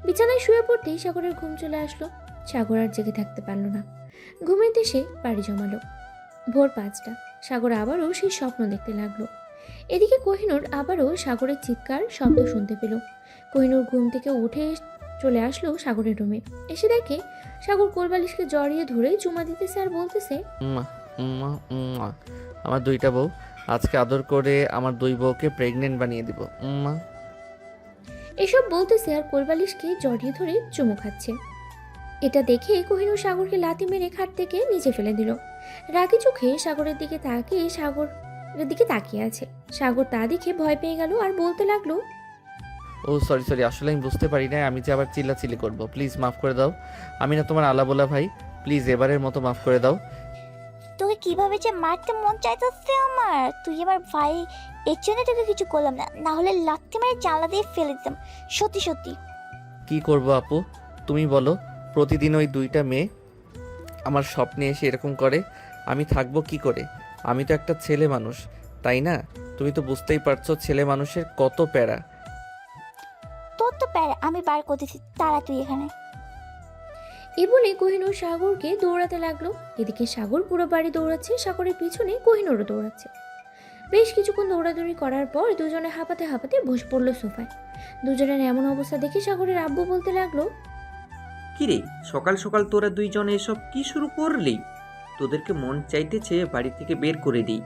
বিছানায় শুয়ে পড়তেই সাগরের ঘুম চলে আসলো। সাগর আর জেগে থাকতে পারল না। ঘুমের দেশে পাড়ি জমালো। ভোর 5টা। সাগর আবারও সেই স্বপ্ন দেখতে লাগলো। এদিকে কোহিনূর আবারও সাগরের চিৎকার শব্দ শুনতে পেল। কোহিনূর ঘুম থেকে উঠে চলে আসলো সাগরের রুমে। এসে দেখে সাগর কোলবালিশকে জড়িয়ে ধরে চুমা দিতেছে আর বলতেছে, উম্মা, উম্মা, উম্মা। আমার 2টা বউ, আজকে আদর করে আমার 2 বউকে প্রেগনেন্ট বানিয়ে দিব। উম্মা। এসব বলতেছে আর কোলবালিশকে জড়িয়ে ধরে চুমু খাচ্ছে। এটা দেখে কোহিনূর সাগরকে লাথি মেরে খাট থেকে নিচে ফেলে দিল। রাগী চোখে সাগরের দিকে তাকিয়ে আছে। সাগর তা দেখে ভয় পেয়ে গেল আর বলতে লাগলো, ও সরি, আসলে আমি বুঝতে পারি না আমি যে আবার চিল্লাচিল্লি করব। প্লিজ মাফ করে দাও। আমি না তোমার আলাবোলা ভাই, প্লিজ এবারের মতো মাফ করে দাও। তোকে কিভাবে যে মারতে মন চাইতেছে আমার, তুই আমার ভাই, এর জন্য তোকে কিছু করলাম না, না হলে লাথি মেরে জানলা দিয়ে ফেলে দিতাম। সত্যি সত্যি। কি করব আপু, তুমি বলো। প্রতিদিন ওই 2টা মেয়ে আমার স্বপ্নে এসে এরকম করে, আমি থাকবো কি করে? আমি তো একটা ছেলে মানুষ, তাই না? তুমি তো বুঝতেই পারছো ছেলে মানুষের কত প্যারা। তোর তো প্যারা আমি বার করতেছি, তারা তুই এখানে। এ বলে কোহিনূর সাগরকে দৌড়াতে লাগলো। এদিকে সাগর পুরো বাড়ি দৌড়াচ্ছে, সাগরের পিছনে কোহিনূরও দৌড়াচ্ছে। বেশ কিছুক্ষণ দৌড়াদৌড়ি করার পর দুজনে হাঁপাতে হাঁপাতে বসে পড়লো সোফায়। দুজনের এমন অবস্থা দেখে সাগরের আব্বু বলতে লাগলো, কিরে, সকাল সকাল তোরা 2 জনে এসব কি শুরু করলি? তোদেরকে মন চাইতেছে বাড়ি থেকে বের করে দিই।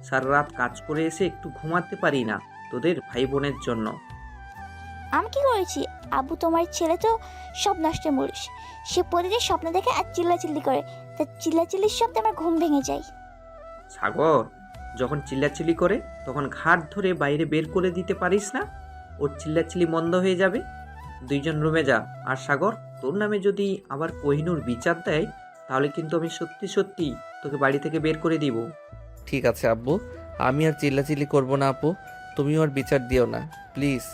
সারা রাত কাজ করে এসে একটু ঘুমাতে পারি না তোদের ভাই বোনের জন্য। আমি কি করেছি? আব্বু, তোমার ছেলে তো সব নষ্টের মূল। সে প্রতিদিন স্বপ্ন দেখে আর চিল্লাচিল্লি করে, তার চিল্লাচিল্লির শব্দে আমার ঘুম ভেঙে যায়। সাগর যখন চিল্লাচিল্লি করে তখন ঘাট ধরে বাইরে বের করে দিতে পারিস না? ওর চিল্লাচিল্লি বন্ধ হয়ে যাবে। 2 জন রুমে যা। আর সাগর, তোর নামে যদি আবার কোহিনূর বিচার দেয় তাহলে কিন্তু আমি সত্যি সত্যি তোকে বাড়ি থেকে বের করে দিব। ঠিক আছে আব্বু, আমি আর চিল্লাচিল্লি করব না আপু, তুমিও আর বিচার দিও না প্লিজ।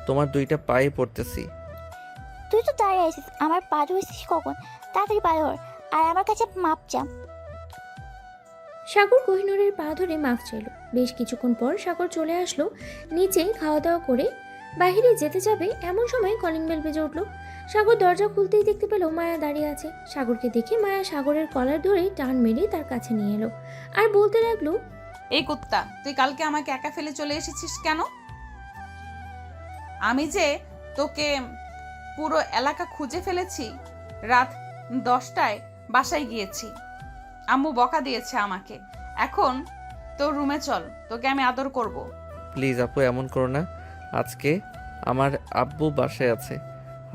তোমার 2টা পায়ে পড়তেছি। তুই তো দাঁড়িয়ে আছিস, আমার পা ধরেছিস কখন? তাড়াতাড়ি পা ধর আর আমার কাছে মাপ চা। সাগর কোহিনূরের পা ধরে মাফ চাইল। বেশ কিছুক্ষণ পর সাগর চলে আসলো নিচে। খাওয়া দাওয়া করে বাইরে যেতে যাবে এমন সময় কলিং বেল বেজে উঠলো। সাগর দরজা খুলতেই দেখতে পেল মায়া দাঁড়িয়ে আছে। সাগরকে দেখে মায়া সাগরের কলার ধরে টান মেরে তার কাছে নিয়ে এলো আর বলতে লাগলো, এই কুত্তা, তুই কালকে আমাকে একা ফেলে চলে এসেছিস কেন? আমি যে তোকে পুরো এলাকা খুঁজে ফেলেছি। রাত 10টায় বাসায় গিয়েছি, আম্মু বকা দিয়েছে আমাকে। এখন তোর রুমে চল, তোকে আমি আদর করব। প্লিজ আপু এমন করো না। আজকে আমার আব্বু বাসায় আছে,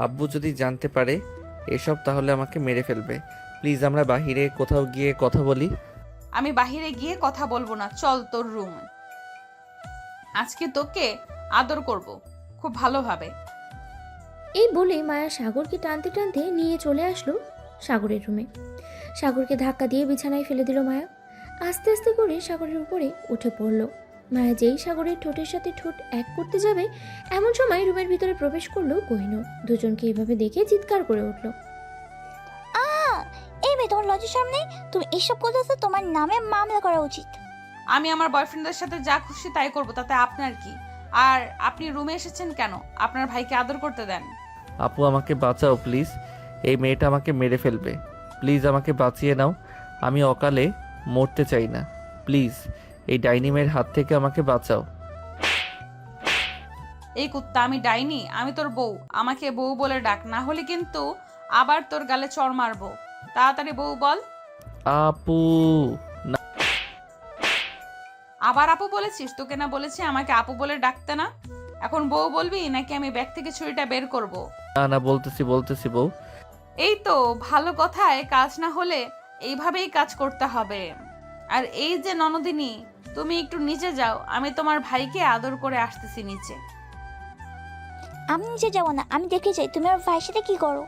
আব্বু যদি জানতে পারে এসব তাহলে আমাকে মেরে ফেলবে। প্লিজ আমরা বাহিরে কোথাও গিয়ে কথা বলি। আমি বাহিরে গিয়ে কথা বলবো না, চল তোর রুম। আজকে তোকে আদর করব খুব ভালোভাবে। এই বলে মায়া সাগরকে টানতে টানতে নিয়ে চলে আসলো সাগরের রুমে। সাগরকে ধাক্কা দিয়ে বিছানায় ফেলে দিল মায়া। আস্তে আস্তে করে সাগরের উপরে উঠে পড়ল। মায়া যেই সাগরের ঠোঁটের সাথে ঠোঁট এক করতে যাবে এমন সময় রুমের ভিতরে প্রবেশ করলো কোহিনূর। দুজনকে এভাবে দেখে চিৎকার করে উঠল। এই মেয়ে, তোমার লজ্জা শরম নেই? তুমি এসব করতেছো, তোমার নামে মামলা করা উচিত। আমি আমার বয়ফ্রেন্ডের সাথে যা খুশি তাই করব, তাতে আপনার কি? আর আপনি রুমে এসেছেন কেন? আপনার ভাইকে আদর করতে দেন। আপু আমাকে বাঁচাও প্লিজ, এই মেয়েটা আমাকে মেরে ফেলবে, প্লিজ আমাকে বাঁচিয়ে নাও, আমি অকালে মরতে চাই না, প্লিজ এই ডাইনি মেয়ের হাত থেকে আমাকে বাঁচাও। এই কুত্তা, আমি ডাইনি? আমি তোর বউ, আমাকে বউ বলে ডাক, না হলে কিন্তু আবার তোর গালে চড় মারবো। তাড়াতাড়ি বউ বল। আপু না, আবার আপু বলেছিস? তোকে না বলেছি আমাকে আপু বলে ডাকতে না? এখন বউ বলবি নাকি আমি ব্যাগ থেকে ছুরিটা বের করব? না না, বলতেছি বউ। এই তো ভালো কথায় কাজ না হলে এইভাবেই কাজ করতে হবে। আর এই যে ননদিনী, তুমি একটু নিচে যাও, আমি তোমার ভাইকে আদর করে আসতেছি নিচে। আমি নিচে যাবো না, আমি দেখে যাই তুমি আমার ভাইয়ের সাথে কি করো।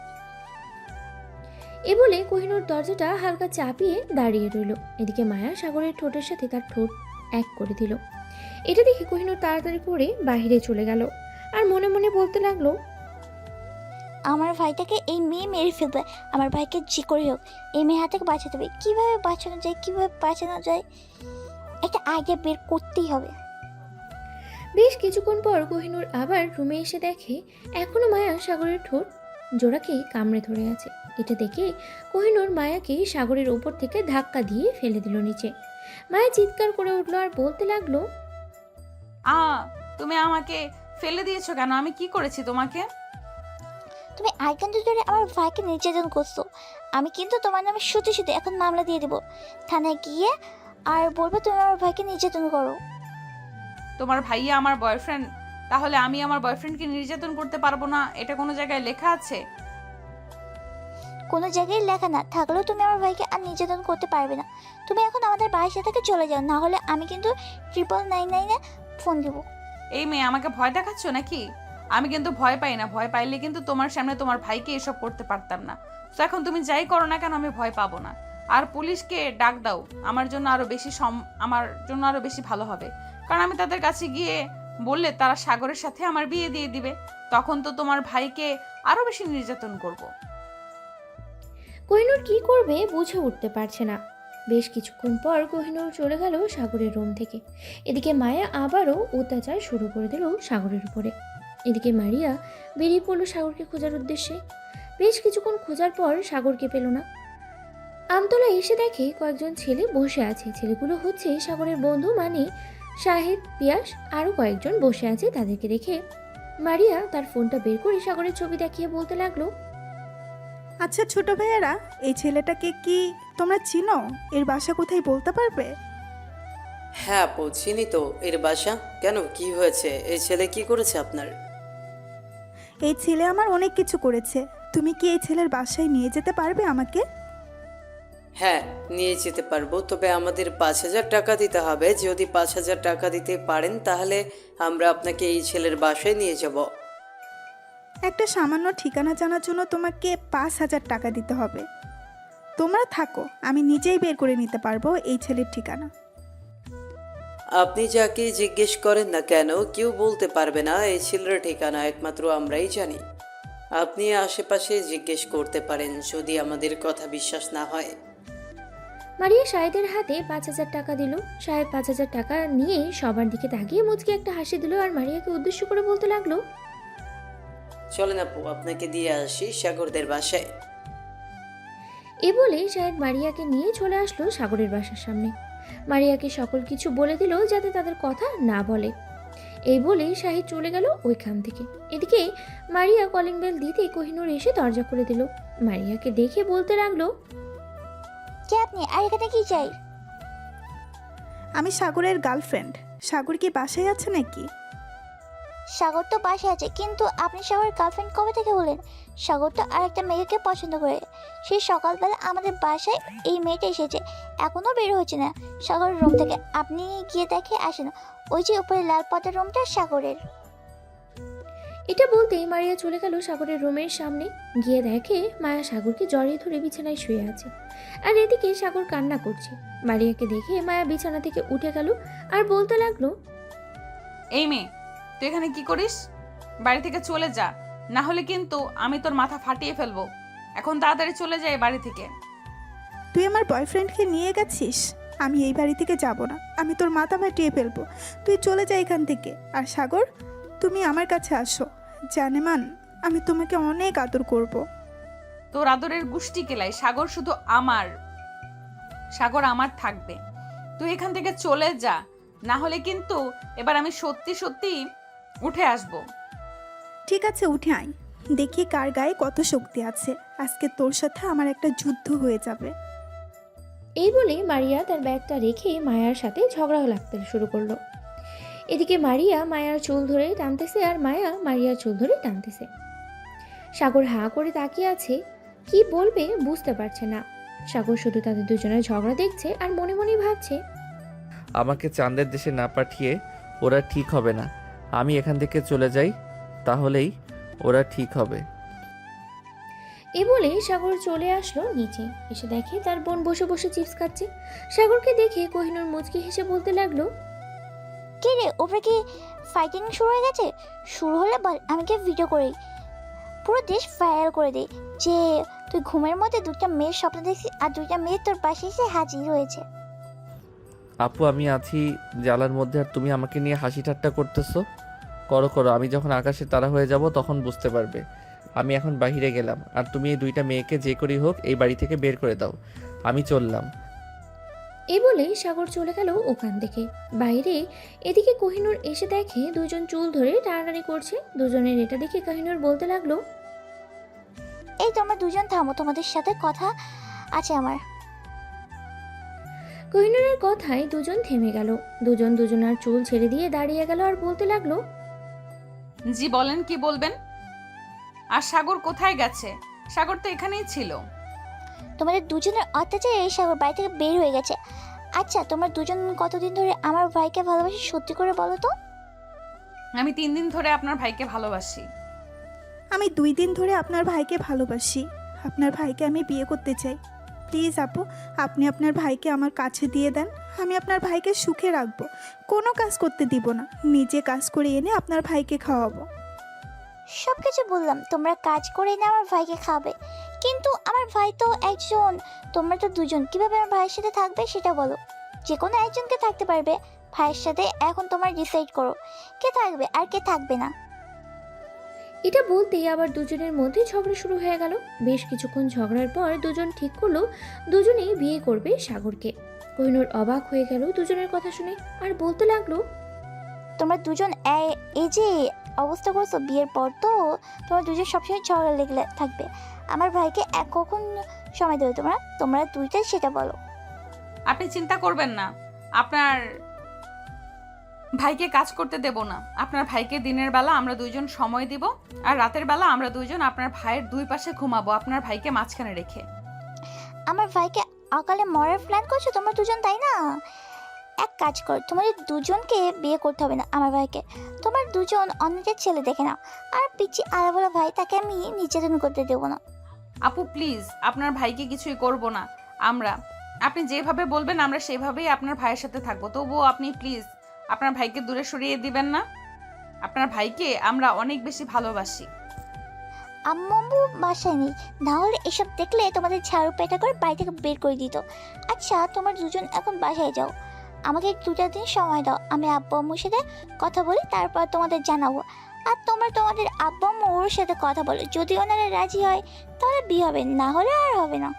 এ বলে কোহিনূর দরজাটা হালকা চাপিয়ে দাঁড়িয়ে রইল। এদিকে মায়া সাগরের ঠোঁটের সাথে তার ঠোঁট এক করে দিল। এটা দেখে কোহিনূর তাড়াতাড়ি করে বাইরে চলে গেল আর মনে মনে বলতে লাগলো, আমার ভাইটাকে এই মেয়ে মেরে ফেলবে, আমার ভাইকে যে করে হোক এই মেয়ে হাত থেকে বাঁচাতে হবে। কীভাবে বাঁচানো যায় একটা আইডিয়া বের করতেই হবে। বেশ কিছুক্ষণ পর কোহিনূর আবার রুমে এসে দেখে এখনো মায়া সাগরের ঠোঁট জোড়াকে কামড়ে ধরে আছে। এটা দেখে কোহিনূর মায়াকে সাগরের ওপর থেকে ধাক্কা দিয়ে ফেলে দিল নিচে। মায়া চিৎকার করে উঠলো আর বলতে লাগলো, তুমি আমাকে ফেলে দিয়েছো কেন? আমি কি করেছি তোমাকে? তুমি আইকান্ড ধরে আমার ভাইকে নির্যাতন করছো। আমি কিন্তু তোমার নামে সত্যি এখন মামলা দিয়ে দেবো থানায় গিয়ে, আর বলবো তুমি আমার ভাইকে নির্যাতন করো। তোমার ভাইয়া আমার বয়ফ্রেন্ড, তাহলে আমি আমার বয়ফ্রেন্ডকে নির্যাতন করতে পারবো না? এটা কোনো জায়গায় লেখা আছে? কোনো জায়গায় লেখা না থাকলেও তুমি আমার ভাইকে আর নির্যাতন করতে পারবে না। তুমি এখন আমাদের বাসা থেকে চলে যাও, না হলে আমি কিন্তু 999-এ ফোন দেবো। এই মেয়ে, আমাকে ভয় দেখাচ্ছ নাকি? আমি কিন্তু ভয় পাই না, ভয় পাইলে কিন্তু তোমার সামনে তোমার ভাইকে এসব করতে পারতাম না। তো এখন তুমি যাই করো না কেন, আমি ভয় পাবো না। আর পুলিশকে ডাক দাও, আমার জন্য আরো বেশি ভালো হবে। কারণ আমি তাদের কাছে গিয়ে বললে তারা সাগরের সাথে আমার বিয়ে দিয়ে দিবে, তখন তো তোমার ভাইকে আরো বেশি নির্যাতন করব। কোহিনূর কি করবে বুঝে উঠতে পারছে না। বেশ কিছুক্ষণ পর কোহিনূর চলে গেল সাগরের রুম থেকে। এদিকে মায়া আবারও অত্যাচার শুরু করে দিল সাগরের উপরে। এদিকে মারিয়া বেরিয়ে পড়লো সাগরকে খোঁজার উদ্দেশ্যে। বেশ কিছুক্ষণ খোঁজার পর সাগরকে পেল না। আমতলা এসে দেখে কয়েকজন ছেলে বসে আছে। ছেলেগুলো হচ্ছে সাগরের বন্ধু, মানে শাহিদ, পিয়াস, আরও কয়েকজন বসে আছে। তাদেরকে দেখে মারিয়া তার ফোনটা বের করে সাগরের ছবি দেখিয়ে বলতে লাগলো, আচ্ছা ছোট ভাইয়েরা, এই ছেলেটাকে কি তোমরা চিনো? এর বাসা কোথায় বলতে পারবে? হ্যাঁ আপু, চিনি তো এর বাসা। কেন, কি হয়েছে? এই ছেলে কি করেছে আপনার? এই ছেলে আমার অনেক কিছু করেছে। তুমি কি এই ছেলের বাসায় নিয়ে যেতে পারবে আমাকে? হ্যাঁ, নিয়ে যেতে পারবো, তবে আমাদের 5,000 টাকা দিতে হবে। যদি 5,000 টাকা দিতে পারেন তাহলে আমরা আপনাকে এই ছেলের বাসায় নিয়ে যাব। একটা সামান্য ঠিকানা জানার জন্য তোমাকে 5,000 টাকা দিতে হবে। তোমরা থাকো, আমি নিজেই বের করে নিতে পারবো এই ছেলের ঠিকানা। আপনি যাকে জিজ্ঞেস করেন না কেন, কেউ বলতে পারবে না এই ছেলের ঠিকানা, একমাত্র আমরাই জানি। আপনি আশেপাশে জিজ্ঞেস করতে পারেন যদি আমাদের কথা বিশ্বাস না হয়। মারিয়া শাহেদের হাতে 5,000 টাকা দিল। শাহেদ 5,000 টাকা নিয়ে সবার দিকে তাকিয়ে মুচকে একটা হাসি দিল আর মারিয়াকে উদ্দেশ্য করে বলতে লাগলো, চলেন আপু, আপনাকে দিয়ে আসি সাগরদের বাসায়। এ বলে শাহেদ মারিয়াকে নিয়ে চলে আসলো সাগরের বাসার সামনে। মারিয়াকে সকল কিছু বলে দিল যাতে তাদের কথা না বলে। এই বলে শাহিদ চলে গেল ওইখান থেকে। এদিকে মারিয়া কলিং বেল দিতে কোহিনূর এসে দরজা খুলে দিল। মারিয়াকে দেখে বলতে লাগলো, কে আপনি, আর এখানে কি চাই? আমি সাগরের গার্লফ্রেন্ড। সাগর কি বাসায় আছে নাকি? সাগর তো বাসায় আছে, কিন্তু আপনি সাগরের গার্লফ্রেন্ড কবে থেকে হলেন? সাগর তো আর একটা মেয়েকে পছন্দ করে। সেই সকালবেলা আমাদের বাসায় এই মেয়েটা এসেছে, এখনো বের হচ্ছে না সাগরের রুম থেকে। আপনি গিয়ে দেখে আসেন, ওই যে উপরে লাল পর্দার রুমটা সাগরের। এটা বলতেই মারিয়া চলে গেল সাগরের রুমের সামনে। গিয়ে দেখে মায়া সাগরকে জড়িয়ে ধরে বিছানায় শুয়ে আছে, আর এদিকে সাগর কান্না করছে। মারিয়াকে দেখে মায়া বিছানা থেকে উঠে গেল আর বলতে লাগলো, এই মেয়ে, তুই এখানে কি করিস? বাড়ি থেকে চলে যা, না হলে কিন্তু আমি তোর মাথা ফাটিয়ে ফেলবো। এখন তাড়াতাড়ি চলে যাই বাড়ি থেকে। তুই আমার বয়ফ্রেন্ডকে নিয়ে গেছিস? আমি এই বাড়ি থেকে যাব না, আমি তোর মাথা ফাটিয়ে ফেলবো। তুই চলে যা এখান থেকে। আর সাগর, তুমি আমার কাছে আসো। জানেমান, আমি তোমাকে অনেক আদর করব। তোর আদরের গুষ্টি কেলাই। সাগর শুধু আমার, সাগর আমার থাকবে। তুই এখান থেকে চলে যা, না হলে কিন্তু এবার আমি সত্যি সত্যি উঠে আসবো। ঠিক আছে, উঠে আয়, দেখি কার গায়ে কত শক্তি আছে। আজকে তোর সাথে আমার একটা যুদ্ধ হয়ে যাবে। এই বলে মারিয়া তার ব্যাগটা রেখে মায়ার সাথে ঝগড়া লাগতে শুরু করলো। এদিকে মারিয়া মায়ার চুল ধরে টানতেছে আর মায়া মারিয়ার চুল ধরে টানতেছে। সাগর হাঁ করে তাকিয়ে আছে, কি বলবে বুঝতে পারছে না। সাগর শুধু তাদের দুজনের ঝগড়া দেখছে আর মনে মনে ভাবছে, আমাকে চাঁদের দেশে না পাঠিয়ে ওরা ঠিক হবে না। আমি এখান থেকে চলে যাই, তাহলেই ওরা ঠিক হবে। এ বলে সাগর চলে আসলো নিচে। এসে দেখে তার বোন বসে বসে চিপস খাচ্ছে। সাগরকে দেখে কোহিনূর মুচকি হেসে বলতে লাগলো, কে রে, ওপরে কি ফাইটিং শুরু হয়ে গেছে? শুরু হলে বল, আমি কি ভিডিও করি, পুরো দেশ ভাইরাল করে দিই যে তুই ঘুমের মধ্যে দুইটা মেয়ের স্বপ্ন দেখছিস আর দুইটা মেয়ে তোর পাশে এসে হাজির হয়েছে। আপু, আমি আছি জ্বালার মধ্যে আর তুমি আমাকে নিয়ে হাসি ঠাট্টা করতেছো। করো করো, আমি যখন আকাশে তারা হয়ে যাব তখন বুঝতে পারবে। আমি এখন বাইরে গেলাম, আর তুমি এই দুইটা মেয়েকে যে করেই হোক এই বাড়ি থেকে বের করে দাও। আমি চললাম। এ বলে সাগর চলে গেল ওখান থেকে বাইরে। এদিকে কোহিনূর এসে দেখে দুজন চুল ধরে টানাটানি করছে। দুজনের এটা দেখে কোহিনূর বলতে লাগলো, এই তোমরা দুজন থামো, তোমাদের সাথে কথা আছে আমার। কোহিনূরের কথায় দুজন থেমে গেল। দুজন দুজনার চুল ছেড়ে দিয়ে দাঁড়িয়ে গেল আর বলতে লাগলো, জি বলেন, কি বলবেন? আর সাগর কোথায় গেছে? সাগর তো এখানেই ছিল। তোমাদের দুজনের অত্যাচারে এই সাগর বাড়ি থেকে বের হয়ে গেছে। আচ্ছা, তোমরা দুজন কতদিন ধরে আমার ভাইকে ভালোবাসি সত্যি করে বলো তো? আমি 3 দিন ধরে আপনার ভাইকে ভালোবাসি। আমি 2 দিন ধরে আপনার ভাইকে ভালোবাসি। আপনার ভাইকে আমি বিয়ে করতে চাই। প্লিজ আপু, আপনি আপনার ভাইকে আমার কাছে দিয়ে দেন। আমি আপনার ভাইকে সুখে রাখবো, কোনো কাজ করতে দিব না। নিজে কাজ করে এনে আপনার ভাইকে খাওয়াবো। সব কিছু বললাম, তোমরা কাজ করে এনে আমার ভাইকে খাবে, কিন্তু আমার ভাই তো একজন, তোমরা তো দুজন, কিভাবে আমার ভাইয়ের সাথে থাকবে সেটা বলো। যে কোনো একজনকে থাকতে পারবে ভাইয়ের সাথে। এখন তোমরা ডিসাইড করো কে থাকবে আর কে থাকবে না। এটা বলতেই আবার দুজনের মধ্যে ঝগড়া শুরু হয়ে গেল। বেশ কিছুক্ষণ ঝগড়ার পর দুজন ঠিক করলো দুজনেই বিয়ে করবে সাগরকে। কোহিনূর অবাক হয়ে গেল দুজনের কথা শুনে আর বলতে লাগলো, তোমরা দুজন এই যে অবস্থা করছো, বিয়ের পর তো তোমরা দুজন সবসময় ঝগড়া লেগে থাকবে। আমার ভাইকে কখন সময় দেবে তোমরা দুইটাই সেটা বলো। আপনি চিন্তা করবেন না, আপনার ভাইকে কাজ করতে দেব না। আপনার ভাইকে দিনের বেলা আমরা দুইজন সময় দিব, আর রাতের বেলা আমরা দুইজন আপনার ভাইয়ের দুই পাশে ঘুমাবো, আপনার ভাইকে মাঝখানে রেখে। আমার ভাইকে অকালে মরার প্ল্যান করছো তোমরা দুজন, তাই না? এক কাজ কর, তোমাদের দুজনকে বিয়ে করতে হবে না আমার ভাইকে। তোমার দুজন অন্যদের ছেলে দেখে নাও। আর পিচি আলাবলা ভাই, তাকে আমি নির্যাতন করতে দেবো না। আপু প্লিজ, আপনার ভাইকে কিছুই করব না আমরা। আপনি যেভাবে বলবেন আমরা সেভাবেই আপনার ভাইয়ের সাথে থাকবো। তবুও আপনি প্লিজ আপনার ভাইকে দূরে সরিয়ে দিবেন না। আপনার ভাইকে আমরা অনেক বেশি ভালোবাসি। আম্মু বাসায় নেই, না হলে এসব দেখলে তোমাদের ঝাড়ু পেটা করে বাড়ি থেকে বের করে দিত। আচ্ছা, তোমরা দুজন এখন বাসায় যাও, আমাকে 2-4 দিন সময় দাও। আমি আব্বু আম্মুর সাথে কথা বলি, তারপর তোমাদের জানাবো। আর তোমরা তোমাদের আব্বু আম্মু ওর সাথে কথা বলো, যদি ওনারা রাজি হয় তাহলে বিয়ে হবে, না হলে আর হবে না।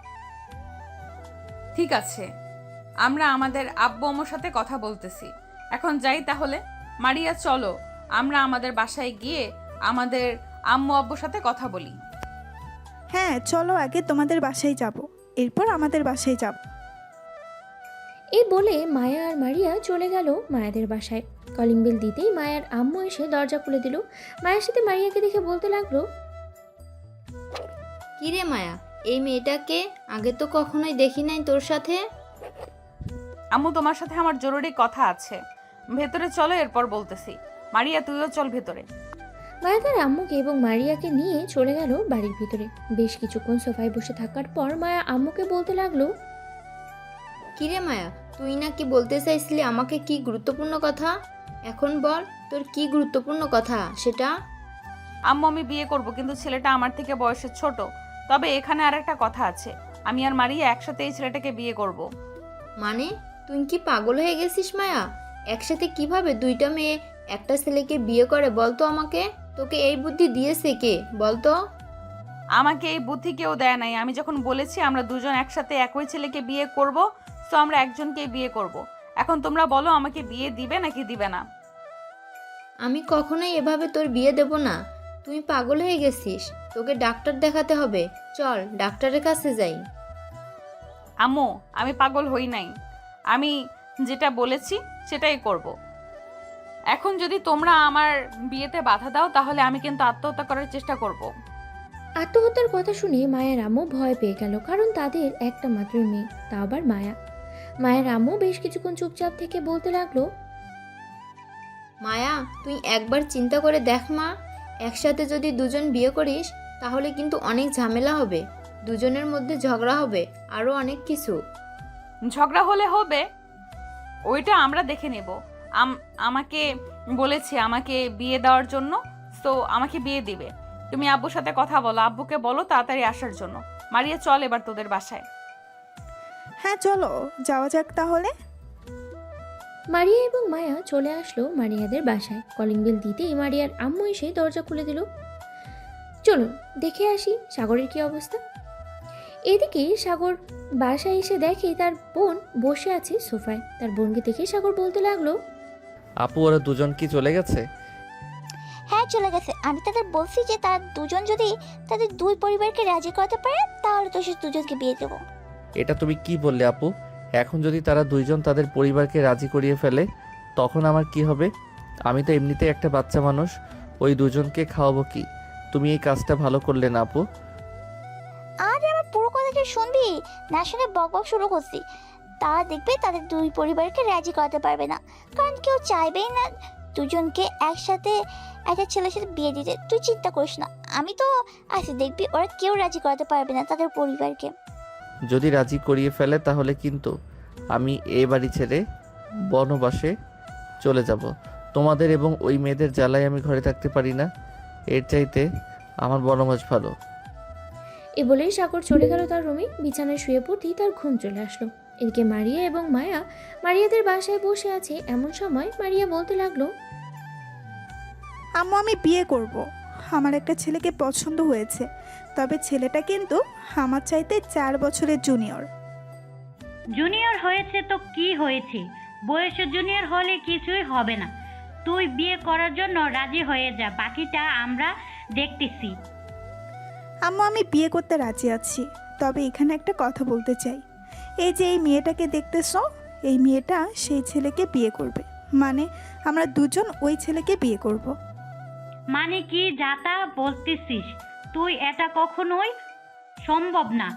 ঠিক আছে, আমরা আমাদের আব্বু আম্মুর সাথে কথা বলতেছি। এখন যাই তাহলে। মারিয়া চলো, আমরা আমাদের বাসায় গিয়ে আমাদের আম্মু আব্বুর সাথে কথা বলি। হ্যাঁ চলো, আগে তোমাদের বাসায় যাব, এরপর আমাদের বাসায় যাব। এই বলে মায়া আর মারিয়া চলে গেল মায়াদের বাসায়। কলিং বেল দিতেই মায়ার আম্মু এসে দরজা খুলে দিল। মায়ের সাথে মারিয়াকে দেখে বলতে লাগলো, কি রে মায়া, এই মেয়েটাকে আগে তো কখনোই দেখি নাই তোর সাথে। আম্মু, তোমার সাথে আমার জরুরি কথা আছে, ভেতরে চলো, এরপর বলতেছি। মারিয়া তুইও চল ভেতরে। মায়া তার আম্মুকে এবং মারিয়াকে নিয়ে চলে গেল বাড়ির ভিতরে। বেশ কিছুক্ষণ সোফায় বসে থাকার পর মায়া আম্মুকে বলতে লাগলো, কিরে মায়া, তুই না কি বলতে চাইছিলি আমাকে কি গুরুত্বপূর্ণ কথা? এখন বল তোর কি গুরুত্বপূর্ণ কথা সেটা। আম্মু আমি বিয়ে করব, কিন্তু ছেলেটা আমার থেকে বয়সে ছোট। তবে এখানে আর একটা কথা আছে, আমি আর মারিয়া একসাথে এই ছেলেটাকে বিয়ে করব। মানে তুই কি পাগল হয়ে গেছিস মায়া? একসাথে কিভাবে দুইটা মেয়ে একটা ছেলেকে বিয়ে করে বলতো আমাকে? তোকে এই বুদ্ধি দিয়েছে কে বলতো? আমাকে এই বুদ্ধি কেউ দেয় নাই। আমি যখন বলেছি আমরা দুজন একসাথে একই ছেলেকে বিয়ে করব, তো আমরা একজনকেই বিয়ে করব। এখন তোমরা বলো আমাকে বিয়ে দিবে নাকি দিবে না? আমি কখনোই এভাবে তোর বিয়ে দেব না। তুই পাগল হয়ে গেছিস, তোকে ডাক্তার দেখাতে হবে। চল ডাক্তারের কাছে যাই। আম্মু আমি পাগল হই নাই, আমি যেটা বলেছি সেটাই করব। এখন যদি তোমরা আমার বিয়েতে বাধা দাও তাহলে আমি কিন্তু আত্মহত্যা করার চেষ্টা করব। আত্মহত্যার কথা শুনে মায়ের আম্মু ভয় পেয়ে গেল, কারণ তাদের একটা মাত্র মেয়ে, তা আবার মায়া। মায়ের আম্মু বেশ কিছুক্ষণ চুপচাপ থেকে বলতে লাগলো, মায়া তুই একবার চিন্তা করে দেখ মা, একসাথে যদি দুজন বিয়ে করিস তাহলে কিন্তু অনেক ঝামেলা হবে, দুজনের মধ্যে ঝগড়া হবে, আরও অনেক কিছু। ঝগড়া হলে হবে, ওইটা আমরা দেখে নেব। আমাকে বলেছে আমাকে বিয়ে দেওয়ার জন্য, তো আমাকে বিয়ে দিবে। তুমি আব্বুর সাথে কথা বলো, আব্বুকে বলো তাড়াতাড়ি আসার জন্য। মারিয়া চল এবার তোদের বাসায়। হ্যাঁ চলো যাওয়া যাক তাহলে। মারিয়া এবং মায়া চলে আসলো মারিয়াদের বাসায়। কলিং বেল দিতেই মারিয়ার আম্মু এসে দরজা খুলে দিল। চলুন দেখে আসি সাগরের কি অবস্থা। এদিকে সাগর বাসায় এসে দেখে তার বোন বসে আছে সোফায়। তার বোনকে দেখে সাগর বলতে লাগলো, আপু ওরা দুজন কি চলে গেছে? হ্যাঁ চলে গেছে। আমি তাদের বলছি যে তার দুজন যদি তাদের দুই পরিবারকে রাজি করাতে পারে তাহলে তো সে দুজনকে বিয়ে দেবো। এটা তুমি কি বললে আপু? এখন যদি তারা দুইজন তাদের পরিবারকে রাজি করিয়ে ফেলে তখন আমার কি হবে? আমি তো এমনিতেই একটা বাচ্চা মানুষ, ওই দুজনকে খাওয়াবো কি? তুমি এই কাজটা ভালো করলে না আপু। আর আমার পুরো কথাটা শুনবি না, শুনে বক বক শুরু করছি। তারা দেখবে তাদের দুই পরিবারকে রাজি করাতে পারবে না, কারণ কেউ চাইবেই না দুজনকে একসাথে একটা ছেলের সাথে বিয়ে দিতে। তুই চিন্তা করিস না, আমি তো আছি, দেখবি ওরা কেউ রাজি করাতে পারবে না তাদের পরিবারকে। যদি রাজি করিয়ে ফেলে তাহলে কিন্তু আমি এই বাড়ি ছেড়ে বনবাসে চলে যাব। তোমাদের এবং ওই মেয়েদের জ্বালায় আমি ঘরে থাকতে পারি না, এর চাইতে আমার বনবাস ভালো। এ বলেই সাগর চলে গেল তার রুমে। বিছানায় শুয়ে পড়তেই তার ঘুম চলে আসলো। এদিকে মারিয়া এবং মায়া মারিয়াদের বাসায় বসে আছে। এমন সময় মারিয়া বলতে লাগলো, আম্মু আমি বিয়ে করব। আমার একটা ছেলেকে পছন্দ হয়েছে, তবে ছেলেটা কিন্তু আমার চাইতে 4 বছরের জুনিয়র। জুনিয়র হয়েছে তো কি হয়েছে, বয়সে জুনিয়র হলে কিছুই হবে না। তুই বিয়ে করার জন্য রাজি হয়ে যা, বাকিটা আমরা দেখতেছি। আম্মু আমি বিয়ে করতে রাজি আছি, তবে এখানে একটা কথা বলতে চাই। এই যে এই মেয়েটাকে দেখতেছো, এই মেয়েটা সেই ছেলেকে বিয়ে করবে, মানে আমরা দুজন ওই ছেলেকে বিয়ে করব। মানে কি যাতা বলতেছিস তুই? এটা কখনোই সম্ভব না।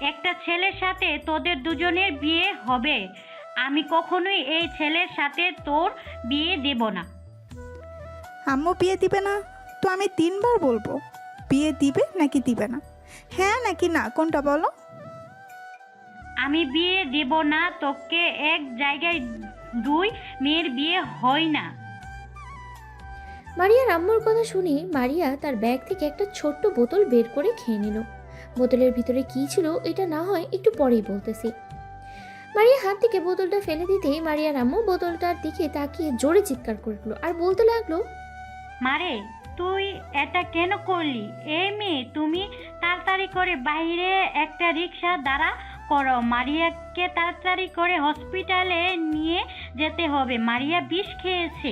একটা ছেলের সাথে তোদের দুজনের বিয়ে হবে। আমি কখনোই এই ছেলের সাথে তোর বিয়ে দেব না। আম্মু বিয়ে দিবে না তো আমি 3 বার বলবো, বিয়ে দিবে নাকি দিবে না, হ্যাঁ নাকি না, কোনটা বলো? আমি বিয়ে দেব না। তোকে এক জায়গায় দুই মেয়ের বিয়ে হয় না। মারিয়ার আম্মুর কথা শুনে মারিয়া তার ব্যাগ থেকে একটা ছোট্ট বোতল বের করে খেয়ে নিল। বোতলের ভিতরে কি ছিল এটা না হয় একটু পরেই বলতেছি। মারিয়া হাত থেকে বোতলটা ফেলে দিতেই মারিয়ার আম্মু বোতলটার দিকে তাকিয়ে জোরে চিৎকার করলো আর বলতে লাগলো, মারে তুই এটা কেন করলি? এই মেয়ে, তুমি তাড়াতাড়ি করে বাইরে একটা রিক্সা দাঁড়া করো। মারিয়াকে তাড়াতাড়ি করে হসপিটালে নিয়ে যেতে হবে, মারিয়া বিষ খেয়েছে।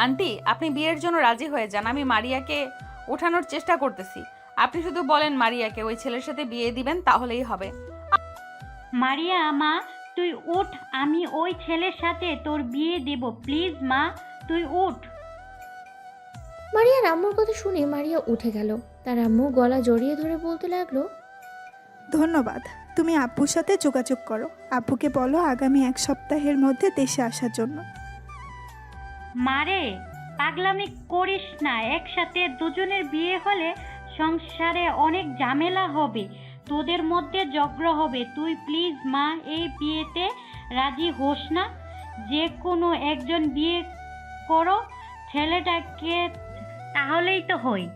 আন্টি আপনি বিয়ের জন্য রাজি হয়ে যান, আমি মারিয়াকে ওঠানোর চেষ্টা করতেছি। আপনি শুধু বলেন মারিয়াকে ওই ছেলের সাথে বিয়ে দিবেন, তাহলেই হবে। মারিয়া মা তুই উঠ, আমি ওই ছেলের সাথে তোর বিয়ে দেব। প্লিজ মা তুই উঠ। মারিয়ার আম্মুর কথা শুনে মারিয়া উঠে গেল। তার আম্মু গলা জড়িয়ে ধরে বলতে লাগলো, ধন্যবাদ, তুমি আব্বুর সাথে যোগাযোগ করো, আব্বুকে বলো আগামী 1 সপ্তাহের মধ্যে দেশে আসার জন্য। মারে পাগলামি করিস না। একসাথে দুজনের বিয়ে হলে সংসারে অনেক ঝামেলা হবে, তোদের মধ্যে ঝগড়া হবে। তুই প্লিজ মা এই বিয়েতে রাজি হোস না। যে কোনো একজন বিয়ে করো ছেলেটাকে, তাহলেই তো হয়।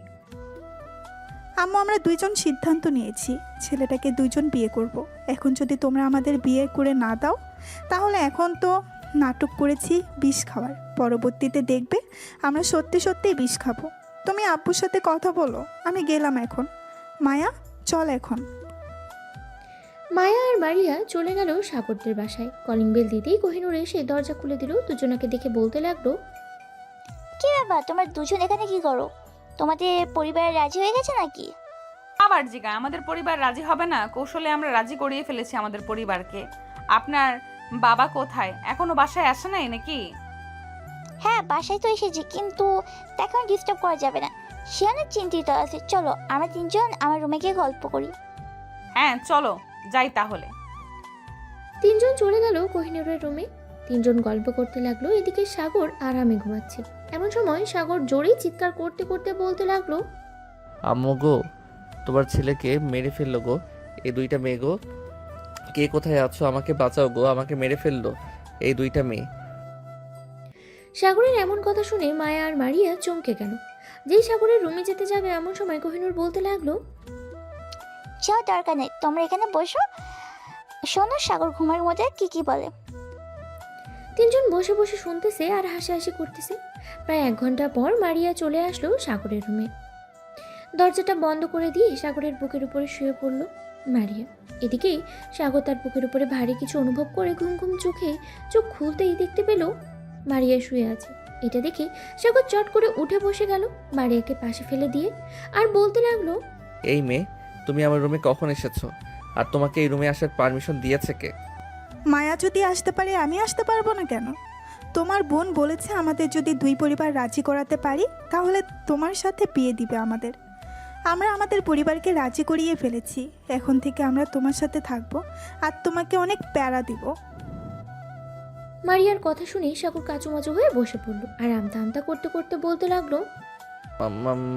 আম্মু, আমরা দুইজন সিদ্ধান্ত নিয়েছি ছেলেটাকে দুইজন বিয়ে করব। এখন যদি তোমরা আমাদের বিয়ে করে না দাও, তাহলে এখন তো নাটক করেছি বিষ খাওয়ার, পরবর্তীতে দেখবে আমরা সত্যি সত্যিই বিষ খাবো। তুমি আব্বুর সাথে কথা বলো, আমি গেলাম এখন। মায়া, চল এখন। মায়া আর মারিয়া চলে গেল সাগরদের বাসায়। কলিং বেল দিতেই কোহিনূর এসে দরজা খুলে দিল। দুজনাকে দেখে বলতে লাগলো, কি ব্যাপার, তোমার দুজন এখানে কি করো? তোমাদের পরিবার রাজি হয়ে গেছে নাকি? আবার জিগা, আমাদের পরিবার রাজি হবে না? কৌশলে আমরা রাজি করিয়ে ফেলেছি আমাদের পরিবারকে। আপনার বাবা কোথায়? এখনো বাসায় আসে নাই নাকি? হ্যাঁ, বাসায় তো এসেছি, কিন্তু এখন ডিস্টার্ব করা যাবে না। সে অনেক চিন্তিত আছে। চলো আমরা তিনজন আমার রুমে গিয়ে গল্প করি। হ্যাঁ চলো যাই তাহলে। তিনজন চলে গেল কোহিনূরের রুমে। তিনজন গল্প করতে লাগলো। এদিকে সাগর আরামে ঘুমাচ্ছে। এমন সময় সাগর জোরেই চিৎকার করতে করতে বলতে লাগলো, আম্মু গো, তোমার ছেলেকে মেরে ফেললো গো, এই দুইটা মেয়ে গো। কে কোথায় আছো? আমাকে বাঁচাও গো, আমাকে মেরে ফেললো এই দুইটা মেয়ে। সাগরের এমন কথা শুনে মায়া আর মারিয়া চমকে গেল। যেই সাগরের রুমে যেতে যাবে এমন সময় কোহিনূর বলতে লাগলো, যাও, দরকার নেই, তোমরা এখানে বসো। শোনো সাগর ঘুমের মধ্যে কি কি বলে। তিনজন বসে বসে শুনতেছে আর হাসাহাসি করতেছে। প্রায় 1 ঘন্টা পর মারিয়া চলে আসলো সাগরের রুমে। দরজাটা বন্ধ করে দিয়ে সাগরের বুকের উপরে শুয়ে পড়ল মারিয়া। এদিকেই সাগর তার বুকের উপরে ভারী কিছু অনুভব করে ঘুম ঘুম চোখে চোখ খুলতেই দেখতে পেল মারিয়া শুয়ে আছে। এটা দেখে সাগর চট করে উঠে বসে গেল মারিয়াকে পাশে ফেলে দিয়ে, আর বলতে লাগলো, এই মেয়ে, তুমি আমার রুমে কখন এসেছো? আর তোমাকে এই রুমে আসার পারমিশন দিয়েছে কে? মায়া যদি আসতে পারে, আমি আসতে পারবো না কেন? তোমার বোন বলেছে আমাদের যদি দুই পরিবার রাজি করাতে পারি তাহলে তোমার সাথে বিয়ে দিবে আমাদের। আমরা আমাদের পরিবারকে রাজি করিয়ে ফেলেছি। এখন থেকে আমরা তোমার সাথে থাকবো আর তোমাকে অনেক প্যারা দিব। মারিয়ার কথা শুনে সাগর কাচুমাচু হয়ে বসে পড়ল আর আমতা আমতা করতে করতে বলতে লাগলো,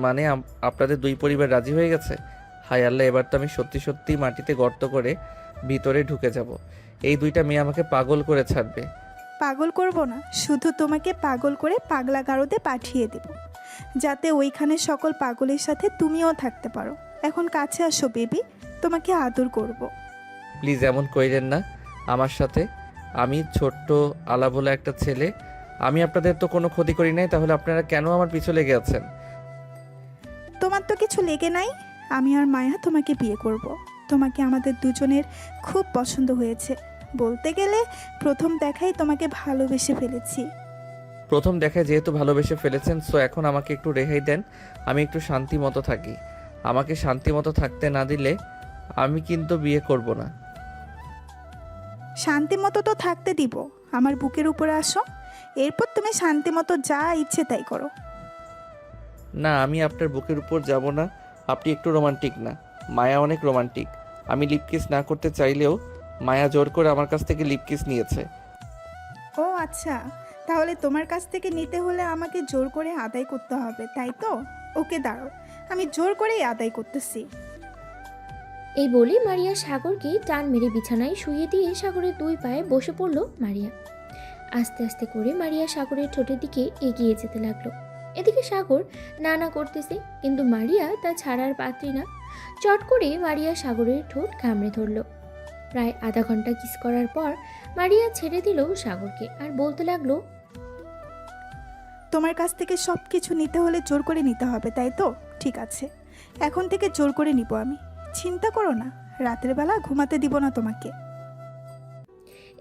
মানে আপনাদের দুই পরিবার রাজি হয়ে গেছে? হায় আল্লাহ, এবার তো আমি সত্যি সত্যি মাটিতে গর্ত করে ভিতরে ঢুকে যাব। এই দুইটা মেয়ে আমাকে পাগল করে ছাড়বে। পাগল করব না, শুধু তোমাকে পাগল করে পাগলা গারদে পাঠিয়ে দেব, যাতে ওইখানে সকল পাগলের সাথে তুমিও থাকতে পারো। এখন কাছে আসো বেবি, তোমাকে আদর করব। প্লিজ এমন কইরেন না আমার সাথে। আমি ছোট্ট আলা বলে একটা ছেলে, আমি আপনাদের তো কোনো ক্ষতি করি নাই, তাহলে আপনারা কেন আমার পিছু লেগে আছেন? তোমার তো কিছু লেগে নাই। আমি আর মায়া তোমাকে বিয়ে করব। তোমাকে আমাদের দুজনের খুব পছন্দ হয়েছে। বলতে গেলে প্রথম দেখাই তোমাকে ভালোবেসে ফেলেছি। প্রথম দেখায় যেহেতু ভালোবেসে ফেলেছেন, সো এখন আমাকে একটু রেহাই দেন, আমি একটু শান্তি মতো থাকি। আমাকে শান্তি মতো থাকতে না দিলে আমি কিন্তু বিয়ে করব না। শান্তি মতো তো থাকতে দিব। আমার বুকের উপরে আসো, এরপর তুমি শান্তি মতো যা ইচ্ছে তাই করো। না, আমি আপনার বুকের উপর যাব না। আপনি একটু রোমান্টিক না? মায়া অনেক রোমান্টিক। আমি লিপ কিস না করতে চাইলেও মায়া জোর করে আমার কাছ থেকে লিপ কিস নিয়েছে। ও আচ্ছা, তাহলে তোমার কাছ থেকে নিতে হলে আমাকে জোর করে আদায় করতে হবে, তাই তো? ওকে দাঁড়াও, আমি জোর করেই আদায় করতেছি। এই বলে মারিয়া সাগরকে টান মেরে বিছানায় শুইয়ে দিয়ে সাগরের 2 পায়ে বসে পড়ল মারিয়া। আস্তে আস্তে করে মারিয়া সাগরের ঠোঁটের দিকে এগিয়ে যেতে লাগলো। এদিকে সাগর নানা করতেছে, কিন্তু মারিয়া তা ছাড়ার পাত্রী না। চট করে মারিয়া সাগরের ঠোঁট কামড়ে ধরল। প্রায় আধা ঘন্টা কিস করার পর মারিয়া ছেড়ে দিল সাগরকে আর বলতে লাগলো, তোমার কাছ থেকে সব কিছু নিতে হলে জোর করে নিতে হবে, তাই তো? ঠিক আছে, এখন থেকে জোর করে নিব আমি। চিন্তা করো না, রাতের বেলা ঘুমাতে দিব না তোমাকে।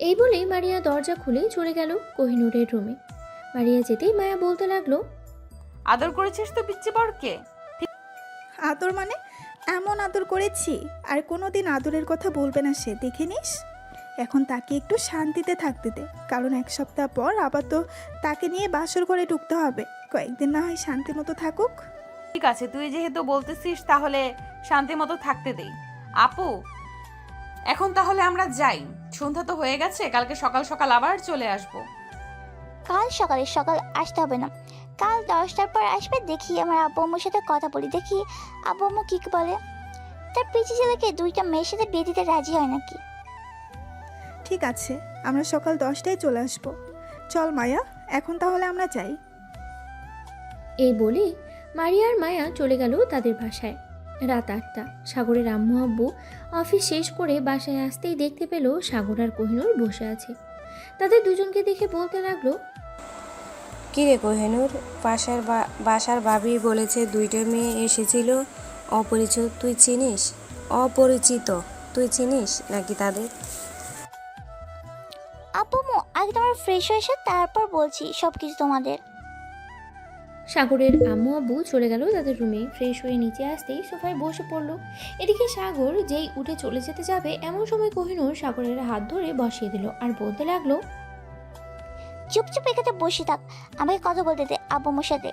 এই বলে মারিয়া দরজা খুলে চলে গেল কোহিনূরের রুমে। মারিয়া যেতেই মায়া বলতে লাগলো, আদর করেছিস তো পিচ্চি বরকে? আদর মানে? এমন আদর করেছি আর কোনোদিন আদরের কথা বলবে না সে, দেখে নিস। এখন তাকে একটু শান্তিতে থাকতে দে, কারণ 1 সপ্তাহ পর আবার তো তাকে নিয়ে বাসর ঘরে ঢুকতে হবে। কয়েকদিন না হয় শান্তি মতো থাকুক। ঠিক আছে, তুই যেহেতু বলতেছিস তাহলে শান্তি মতো থাকতে দেই। আপু, এখন তাহলে আমরা যাই, সন্ধ্যা তো হয়ে গেছে, কালকে সকাল সকাল আবার চলে আসব। কাল সকালে আসতে হবে না, কাল 10টার পর আসবে, দেখি আমার আব্বু আম্মুর সাথে কথা বলি, দেখি আব্বু আম্মু কী বলে। তার পিচি ছেলেকে 2টা মেয়ের সাথে বিয়ে দিতে রাজি হয় নাকি। ঠিক আছে, আমরা সকাল 10টায় চলে আসব। চল মায়া, এখন তাহলে আমরা যাই। এই বলে মারিয়া আর মায়া চলে গেল তাদের বাসায়। রাত 8টা। সাগরের আম্মু আব্বু অফিস শেষ করে বাসায় আসতেই দেখতে পেল সাগর আর কোহিনূর বসে আছে। তাদের দুজনকে দেখে বলতে লাগলো, কিরে কোহিনূর, বাসার ভাবি বলেছে 2টা মেয়ে এসেছিল অপরিচিত, তুই চিনিস? অপরিচিত তুই চিনিস নাকি তাদের? আব্বু আম্মু আগে তোমার ফ্রেশ হয়ে এসে তারপর বলছি সব কিছু তোমাদের। সাগরের আম্মু আব্বু চলে গেল তাদের রুমে। ফ্রেশ হয়ে নিচে আসতেই সোফায় বসে পড়ল। এদিকে সাগর যেই উঠে চলে যেতে যাবে এমন সময় কোহিনূর সাগরের হাত ধরে বসিয়ে দিল আর বলতে লাগলো, চুপচাপ এখানে বসে থাক, আমাকে কথা বলতে দে আব্বু আম্মুর সাথে।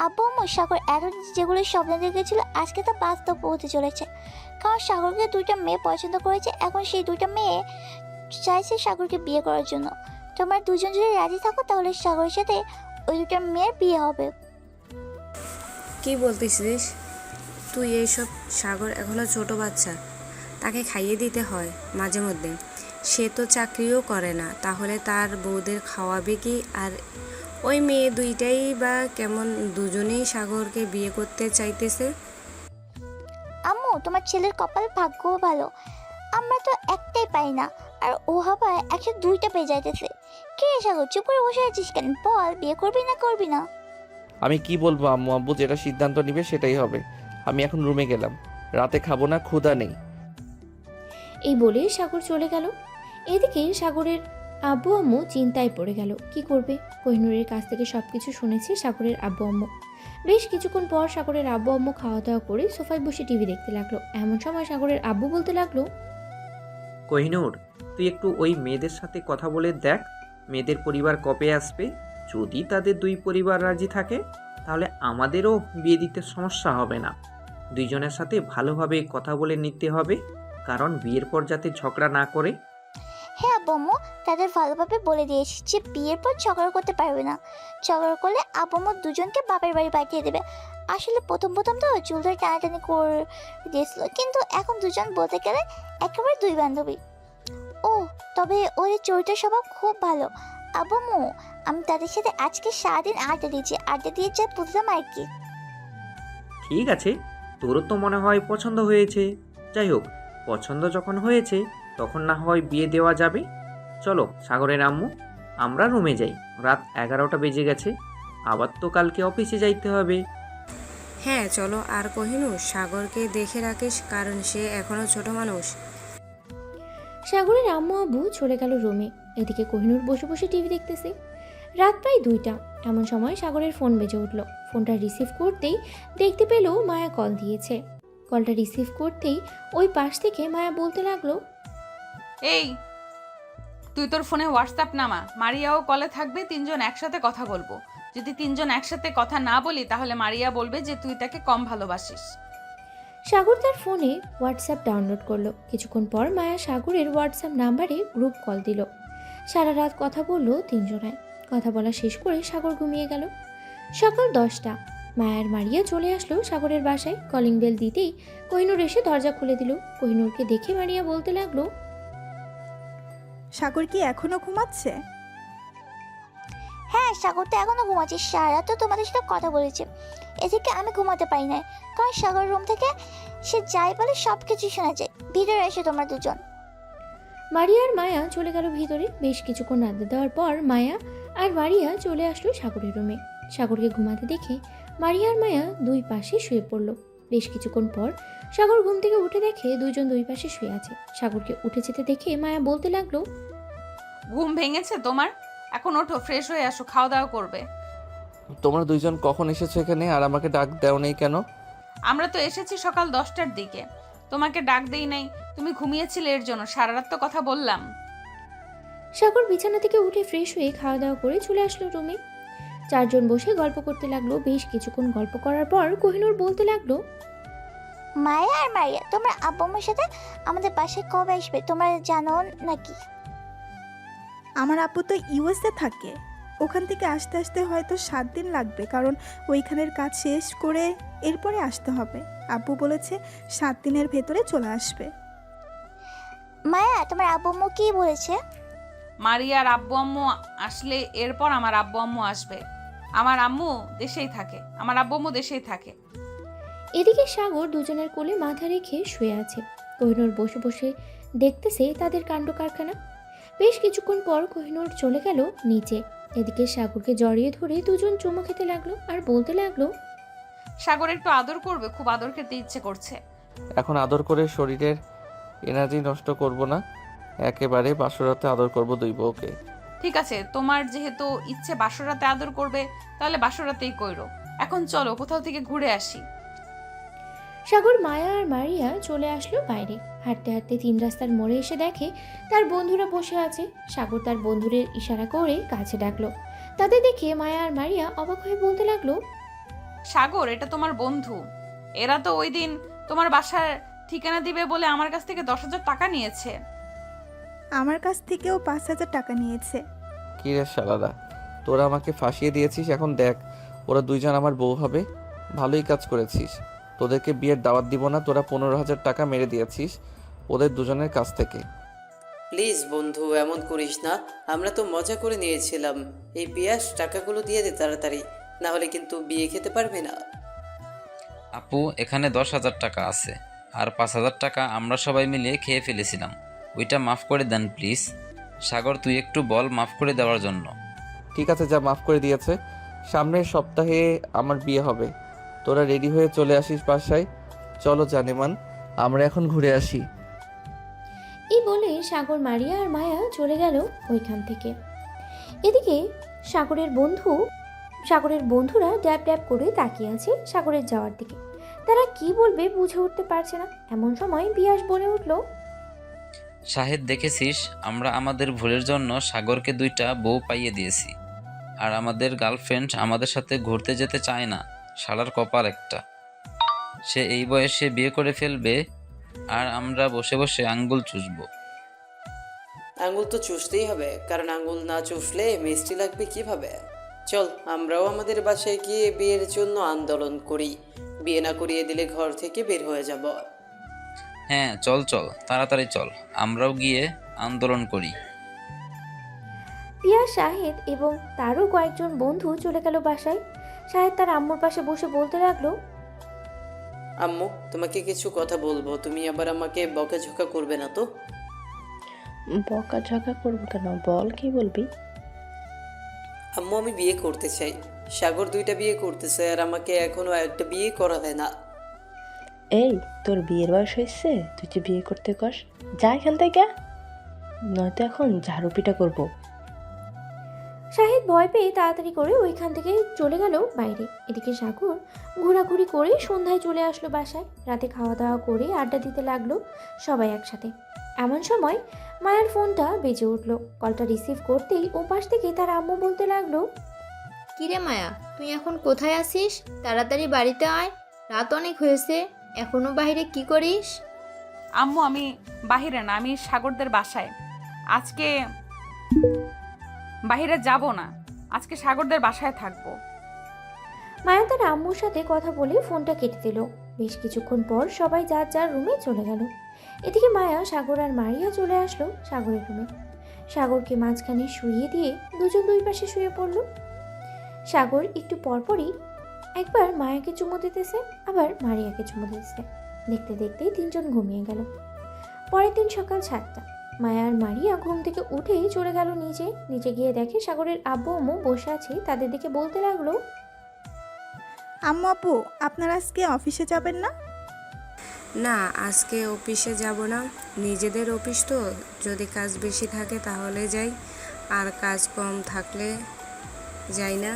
আব্বু আম্মু সাগর এতদিন যেগুলো স্বপ্ন দেখেছিল আজকে তা বাস্তব হতে চলেছে। কারণ সাগরকে 2টা মেয়ে পছন্দ করেছে, এখন সেই 2টা মেয়ে চাইছে সাগরকে বিয়ে করার জন্য। তোমরা দুজন যদি রাজি থাকো তাহলে সাগরের সাথে ওই 2টা মেয়ের বিয়ে হবে। কি বলতেছিস তুই এইসব? সাগর এখনো ছোট বাচ্চা, তাকে খাইয়ে দিতে হয় মাঝে মধ্যে। সে তো চাকরিও করে না, তাহলে তার বউদের খাওয়াবে কি? আর ওই মেয়ে 2টাই বা কেমন, দুজনেই সাগরকে বিয়ে করতে চাইতেছে। আম্মু তোমার ছেলের কপাল ভাগ্য ভালো, আমরা তো একটাই পাই না, আর ও হবা 102টা পেয়ে যাইতেছে। কে সাগর চুপ করে বসে আছিস কেন? বল, বিয়ে করবি না করবি না? আমি কি বলবো আম্মু আব্বু যেটা সিদ্ধান্ত নিবে সেটাই হবে। আমি এখন রুমে গেলাম, রাতে খাবো না, ক্ষুধা নেই। এই বলে সাগর চলে গেল। এদিকে সাগরের আব্বু আম্মু চিন্তায় পড়ে গেল, কি করবে। কোহিনূরের কাছ থেকে সবকিছু শুনেছে সাগরের আব্বু আম্মু। বেশ কিছুক্ষণ পর সাগরের আব্বু আম্মু খাওয়া দাওয়া করে সোফায় বসে টিভি দেখতে লাগলো। এমন সময় সাগরের আব্বু বলতে লাগলো, কোহিনূর, তুই একটু ওই মেয়েদের সাথে কথা বলে দেখ, মেয়েদের পরিবার কবে আসবে। যদি তাদের 2 পরিবার রাজি থাকে তাহলে আমাদেরও বিয়ে দিতে সমস্যা হবে না। 2জনের সাথে ভালোভাবে কথা বলে নিতে হবে, কারণ বিয়ের পর যাতে ঝগড়া না করে। হ্যাঁ আব্বু আম্মু, তাদের ভালোভাবে বলে দিয়েছি যে বিয়ের পর ঝগড়া করতে পারবে না। ঝগড়া করলে আব্বু আম্মু দুজনকে বাপের বাড়ি পাঠিয়ে দেবে। আসলে প্রথম তো চুল ধরে টানাটানি করে দিয়েছিল, কিন্তু এখন দুজন বলতে গেলে একেবারে 2 বান্ধবী। ও তবে ওদের চরিত্র স্বভাব খুব ভালো। আব্বু আম্মু, আমি তাদের সাথে আজকে সারাদিন আড্ডা দিয়ে যা বুঝলাম আর কি। ঠিক আছে, তোরও তো মনে হয় পছন্দ হয়েছে। যাই হোক, পছন্দ যখন হয়েছে তখন না হয় বিয়ে দেওয়া যাবে। চলো সাগরের আম্মু, আমরা রুমে যাই। রাত 11টা বেজে গেছে, আবার তো কালকে অফিসে যাইতে হবে। হ্যাঁ চলো। আর কোহিনূর, সাগরকে দেখে রাখিস, কারণ সে এখনো ছোট মানুষ। সাগরের আম্মু আব্বু চলে গেল রুমে। এদিকে কোহিনূর বসে বসে টিভি দেখতেছে। রাত প্রায় 2টা। এমন সময় সাগরের ফোন বেজে উঠল। ফোনটা রিসিভ করতেই দেখতে পেল মায়া কল দিয়েছে। কলটা রিসিভ করতেই ওই পাশ থেকে মায়া বলতে লাগলো, এই তুই তোর ফোনে হোয়াটসঅ্যাপ নামা, মারিয়াও কলে থাকবে, 3জন একসাথে কথা বলবো। যদি 3জন একসাথে কথা না বলি তাহলে মারিয়া বলবে যে তুই তাকে কম ভালোবাসিস। সাগর তার ফোনে হোয়াটসঅ্যাপ ডাউনলোড করলো। কিছুক্ষণ পর মায়া সাগরের হোয়াটসঅ্যাপ নাম্বারে গ্রুপ কল দিল। সারা রাত কথা বলল 3জনায়। কথা বলা শেষ করে সাগর ঘুমিয়ে গেল। সকাল 10টা। মায়ার মারিয়া চলে আসলো সাগরের বাসায়। কলিং বেল দিতেই কোহিনূর এসে দরজা খুলে দিল। কোহিনূরকে দেখে মারিয়া বলতে লাগলো, সাগর কি এখনো ঘুমাচ্ছে? হ্যাঁ সাগর তো এখনো ঘুমাচ্ছে, সারা তো তোমাদের সাথে কথা বলেছে। এদিকে আমি ঘুমাতে পারি না, কারণ সাগর রুম থেকে সে যাই বলে সব কিছু শোনা যায়। ভিতরে এসে তোমরা দুজন। মারিয়া আর মায়া চলে গেল ভিতরে। বেশ কিছুক্ষণ আড্ডা দেওয়ার পর মায়া আর মারিয়া চলে আসলো সাগরের রুমে। সাগরকে ঘুমাতে দেখে মারিয়া আর মায়া 2 পাশে শুয়ে পড়ল। বেশ কিছুক্ষণ পর সাগর ঘুম থেকে উঠে দেখে 2জন 2 পাশে শুয়ে আছে। সাগরকে উঠে যেতে দেখে মায়া বলতে লাগলো, ঘুম ভেঙেছে তোমার? এখন ওঠো, ফ্রেশ হয়ে আসো, খাওয়া দাওয়া করবে। তোমরা 2জন কখন এসেছো এখানে আর আমাকে ডাক দেও নেই কেন? আমরা তো এসেছি সকাল 10টার দিকে, তোমাকে ডাক দেই নাই, তুমি ঘুমিয়েছিলে এর জন্য। সারা রাত তো কথা বললাম। সাগর বিছানা থেকে উঠে ফ্রেশ হয়ে খাওয়া দাওয়া করে চলে আসলো রুমে। 4জন বসে গল্প করতে লাগলো। বেশ কিছুক্ষণ গল্প করার পর কোহিনূর বলতে লাগলো, মায়া আর মারিয়া, তোমরা আব্বু আম্মুর সাথে আমাদের বাসায় কবে আসবে তোমরা জানো নাকি? আমার আব্বু তো ইউএসএ থাকে, ওখান থেকে আসতে আসতে হয়তো 7 দিন লাগবে, কারণ ওইখানের কাজ শেষ করে এরপরে আসতে হবে। আব্বু বলেছে 7 দিনের ভেতরে চলে আসবে। মায়া, তোমার আব্বু আম্মু কি বলেছে? মারিয়ার আব্বু আম্মু আসলে এরপর আমার আব্বু আম্মু আসবে। আমার আম্মু দেশেই থাকে, আমার আব্বু আম্মু দেশেই থাকে। এদিকে সাগর দুজনের কোলে মাথা রেখে শুয়ে আছে। কোহিনূর বসে বসে দেখতেছে তাদের কাণ্ড কারখানা। বেশ কিছুক্ষণ পর কোহিনূর চলে গেল নিচে। এদিকে সাগরকে জড়িয়ে ধরে দুজন চুমো খেতে লাগলো আর বলতে লাগলো, সাগর একটু আদর করবে, খুব আদর খেতে ইচ্ছে করছে। এখন আদর করে শরীরের এনার্জি নষ্ট করব না, একেবারে বাসরাতে আদর করব দুই বউকে। ঠিক আছে, তোমার যেহেতু ইচ্ছে বাসরাতে আদর করবে, তাহলে বাসরাতেই কইরো। এখন চলো কোথাও থেকে ঘুরে আসি। সাগর, মায়া আর মারিয়া চলে আসলো বাইরে। হাঁটতে হাঁটতে 3 রাস্তার মোড়ে এসে দেখে তার বন্ধুরা বসে আছে। সাগর তার বন্ধুদের ইশারা করে কাছে ডাকলো। তাদের দেখে মায়া আর মারিয়া অবাক হয়ে বলতে লাগলো, সাগর, এটা তোমার বন্ধু। এরা তো ওই দিন তোমার বাসার ঠিকানা দিবে বলে আমার কাছ থেকে 10,000 টাকা নিয়েছে। আমার কাছ থেকেও 5,000 টাকা নিয়েছে। কি রে শালারা, তোরা আমাকে ফাঁসিয়ে দিয়েছিস, এখন দেখ ওরা দুইজন আমার বউ হবে। ভালোই কাজ করেছিস। তোদেরকে বিয়ের দাওয়াত দিব না, তোরা 15,000 টাকা মেরে দিয়েছিস ওদের দুজনের কাছ থেকে। প্লিজ বন্ধু, এমন করিস না। আমরা তো মজা করে নিয়েছিলাম। এই পিয়াস টাকাগুলো দিয়ে দে তাড়াতাড়ি, না হলে কিন্তু বিয়ে খেতে পারবে না। আপু, এখানে 10,000 টাকা আছে, আর 5,000 টাকা আমরা সবাই মিলিয়ে খেয়ে ফেলেছিলাম। ওইটা মাফ করে দেন প্লিজ। সাগর, তুই একটু বল মাফ করে দেওয়ার জন্য। ঠিক আছে, যা মাফ করে দিয়েছে। সামনের সপ্তাহে আমার বিয়ে হবে, তোরা রেডি হয়ে চলে আসিস বাসায়। চলো জানেমান, আমরা এখন ঘুরে আসি। এই বলে সাগর, মারিয়া আর মায়া চলে গেল ওইখান থেকে। এদিকে সাগরের বন্ধুরা ড্যাব ড্যাব করে তাকিয়ে আছে সাগরের যাওয়ার দিকে। তারা কি বলবে বুঝে উঠতে পারছে না। এমন সময় পিয়াস বলে উঠল, শাহেদ, দেখেছিস আমরা আমাদের ভুলের জন্য সাগরকে 2টা বউ পাইয়ে দিয়েছি, আর আমাদের গার্লফ্রেন্ড আমাদের সাথে ঘুরতে যেতে চায় না। শালার কপাল একটা, সে এই বয়সে বিয়ে করে ফেলবে আর আমরা বসে বসে আঙ্গুল চুষবো। আঙ্গুল তো চুষতেই হবে, কারণ আঙ্গুল না চুষলে মিষ্টি লাগবে কিভাবে। চল, আমরাও আমাদের বাসায় গিয়ে বিয়ের জন্য আন্দোলন করি। বিয়ে না করিয়ে দিলে ঘর থেকে বের হয়ে যাব। হ্যাঁ চল চল, তাড়াতাড়ি চল, আমরাও গিয়ে আন্দোলন করি। পিয়াস, শাহেদ এবং তারও কয়েকজন বন্ধু চলে গেল বাসায়। শাহেদ তার আম্মুর পাশে বসে বলতে লাগলো, আম্মু, তোমাকে কিছু কথা বলবো, তুমি আবার আমাকে বকাঝকা করবে না তো? বকাঝকা করবো কেন, বল কি বলবি? আম্মু, আমি বিয়ে করতে চাই। সাগর 2টা বিয়ে করতেছে, আর আমাকে এখনো একটা বিয়ে করালে না। এই, তোর বিয়ের বয়স হয়েছে, তুই যে বিয়ে করতে কস? যা এখান থেকে, নয়তো এখন ঝাড়ু পিটা করবো। শাহেদ ভয় পেয়ে তাড়াতাড়ি করে ওইখান থেকে চলে গেল বাইরে। এদিকে সাগর ঘোরাঘুরি করে সন্ধ্যায় চলে আসলো বাসায়। রাতে খাওয়া দাওয়া করে আড্ডা দিতে লাগলো সবাই একসাথে। এমন সময় মায়ার ফোনটা বেজে উঠলো। কলটা রিসিভ করতেই ওপাশ থেকে তার আম্মু বলতে লাগলো, কিরে মায়া, তুই এখন কোথায় আছিস? তাড়াতাড়ি বাড়িতে আয়, রাত অনেক হয়েছে, এখনো বাইরে কি করিস? আম্মু, আমি বাহিরে না, আমি সাগরদের বাসায়। আজকে বাহিরে যাব না, আজকে সাগরদের বাসায় থাকবো। মায়া তার আম্মুর সাথে কথা বলে ফোনটা কেটে দিল। বেশ কিছুক্ষণ পর সবাই যার যার রুমে চলে গেল। এদিকে মায়া, সাগর আর মারিয়া চলে আসলো সাগরের রুমে। সাগরকে মাঝখানে শুইয়ে দিয়ে দুজন দুই পাশে শুয়ে পড়ল। সাগর একটু পরপরই একবার মায়াকে চুমো দিতেছে, আবার মারিয়াকে চুমো দিতেছে। দেখতে দেখতেই 3 জন ঘুমিয়ে গেল। পরের দিন সকাল 7টা। মায়া আর মারিয়া ঘুম থেকে উঠেই চলে গেল নিচে গিয়ে দেখে সাগরের আব্বু আম্মু বসে আছে। তাদের দিকে বলতে লাগলো, আম্মু, আপু, আপনারা আজকে অফিসে যাবেন না? না, আজকে অফিসে যাব না। নিজেদের অফিস তো, যদি কাজ বেশি থাকে তাহলে যাই, আর কাজ কম থাকলে যাই না।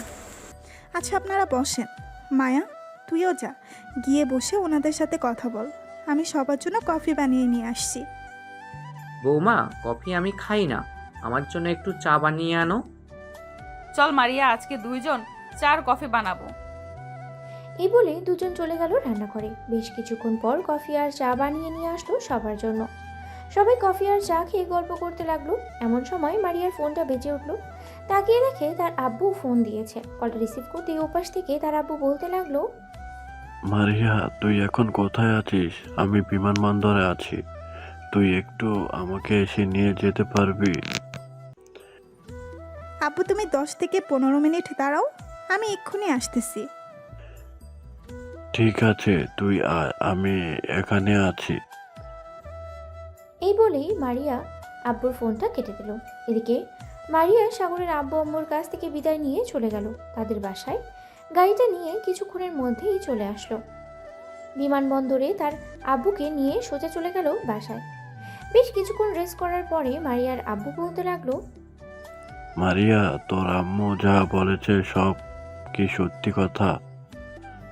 আচ্ছা, আপনারা বসেন। মায়া, তুইও যা, গিয়ে বসে ওনাদের সাথে কথা বল। আমি সবার জন্য কফি বানিয়ে নিয়ে আসছি। বৌমা, কফি আমি খাই না, আমার জন্য একটু চা বানিয়ে আনো। চল মারিয়া, আজকে 2 জন চার কফি বানাবো। এই বলে দুজন চলে গেল রান্নাঘরে। বেশ কিছুক্ষণ পর কফি আর চা বানিয়ে নিয়ে আসলো সবার জন্য। সবাই কফি আর চা খেয়ে গল্প করতে লাগলো। এমন সময় মারিয়ার ফোনটা বেজে উঠলো। তাকিয়ে দেখে তার আব্বু ফোন দিয়েছে। কলটা রিসিভ করতে ওপাশ থেকে তার আব্বু বলতে লাগলো, মারিয়া, তুই এখন কোথায় আছিস? আমি বিমানবন্দরে আছি। তুই একটু আমাকে এসে নিয়ে যেতে পারবি? আব্বু তুমি 10 থেকে 15 মিনিট দাঁড়াও, আমি এক্ষুনি আসতেছি। ঠিক আছে, তুই আয়, আমি এখানে আছি। এই বলেই মারিয়া আব্বুর ফোনটা কেটে দিল। এদিকে মারিয়া সাগরের আব্বু আম্মুর কাছ থেকে বিদায় নিয়ে চলে গেল তাদের বাসায়। গাড়িটা নিয়ে কিছুক্ষণের মধ্যেই চলে আসলো বিমানবন্দরে। তার আব্বুকে নিয়ে সোজা চলে গেল বাসায়। বেশ কিছুক্ষণ রেস্ট করার পরে মারিয়ার আব্বু বলতে লাগলো, মারিয়া, তোর আম্মু যা বলেছে সব কি সত্যি কথা?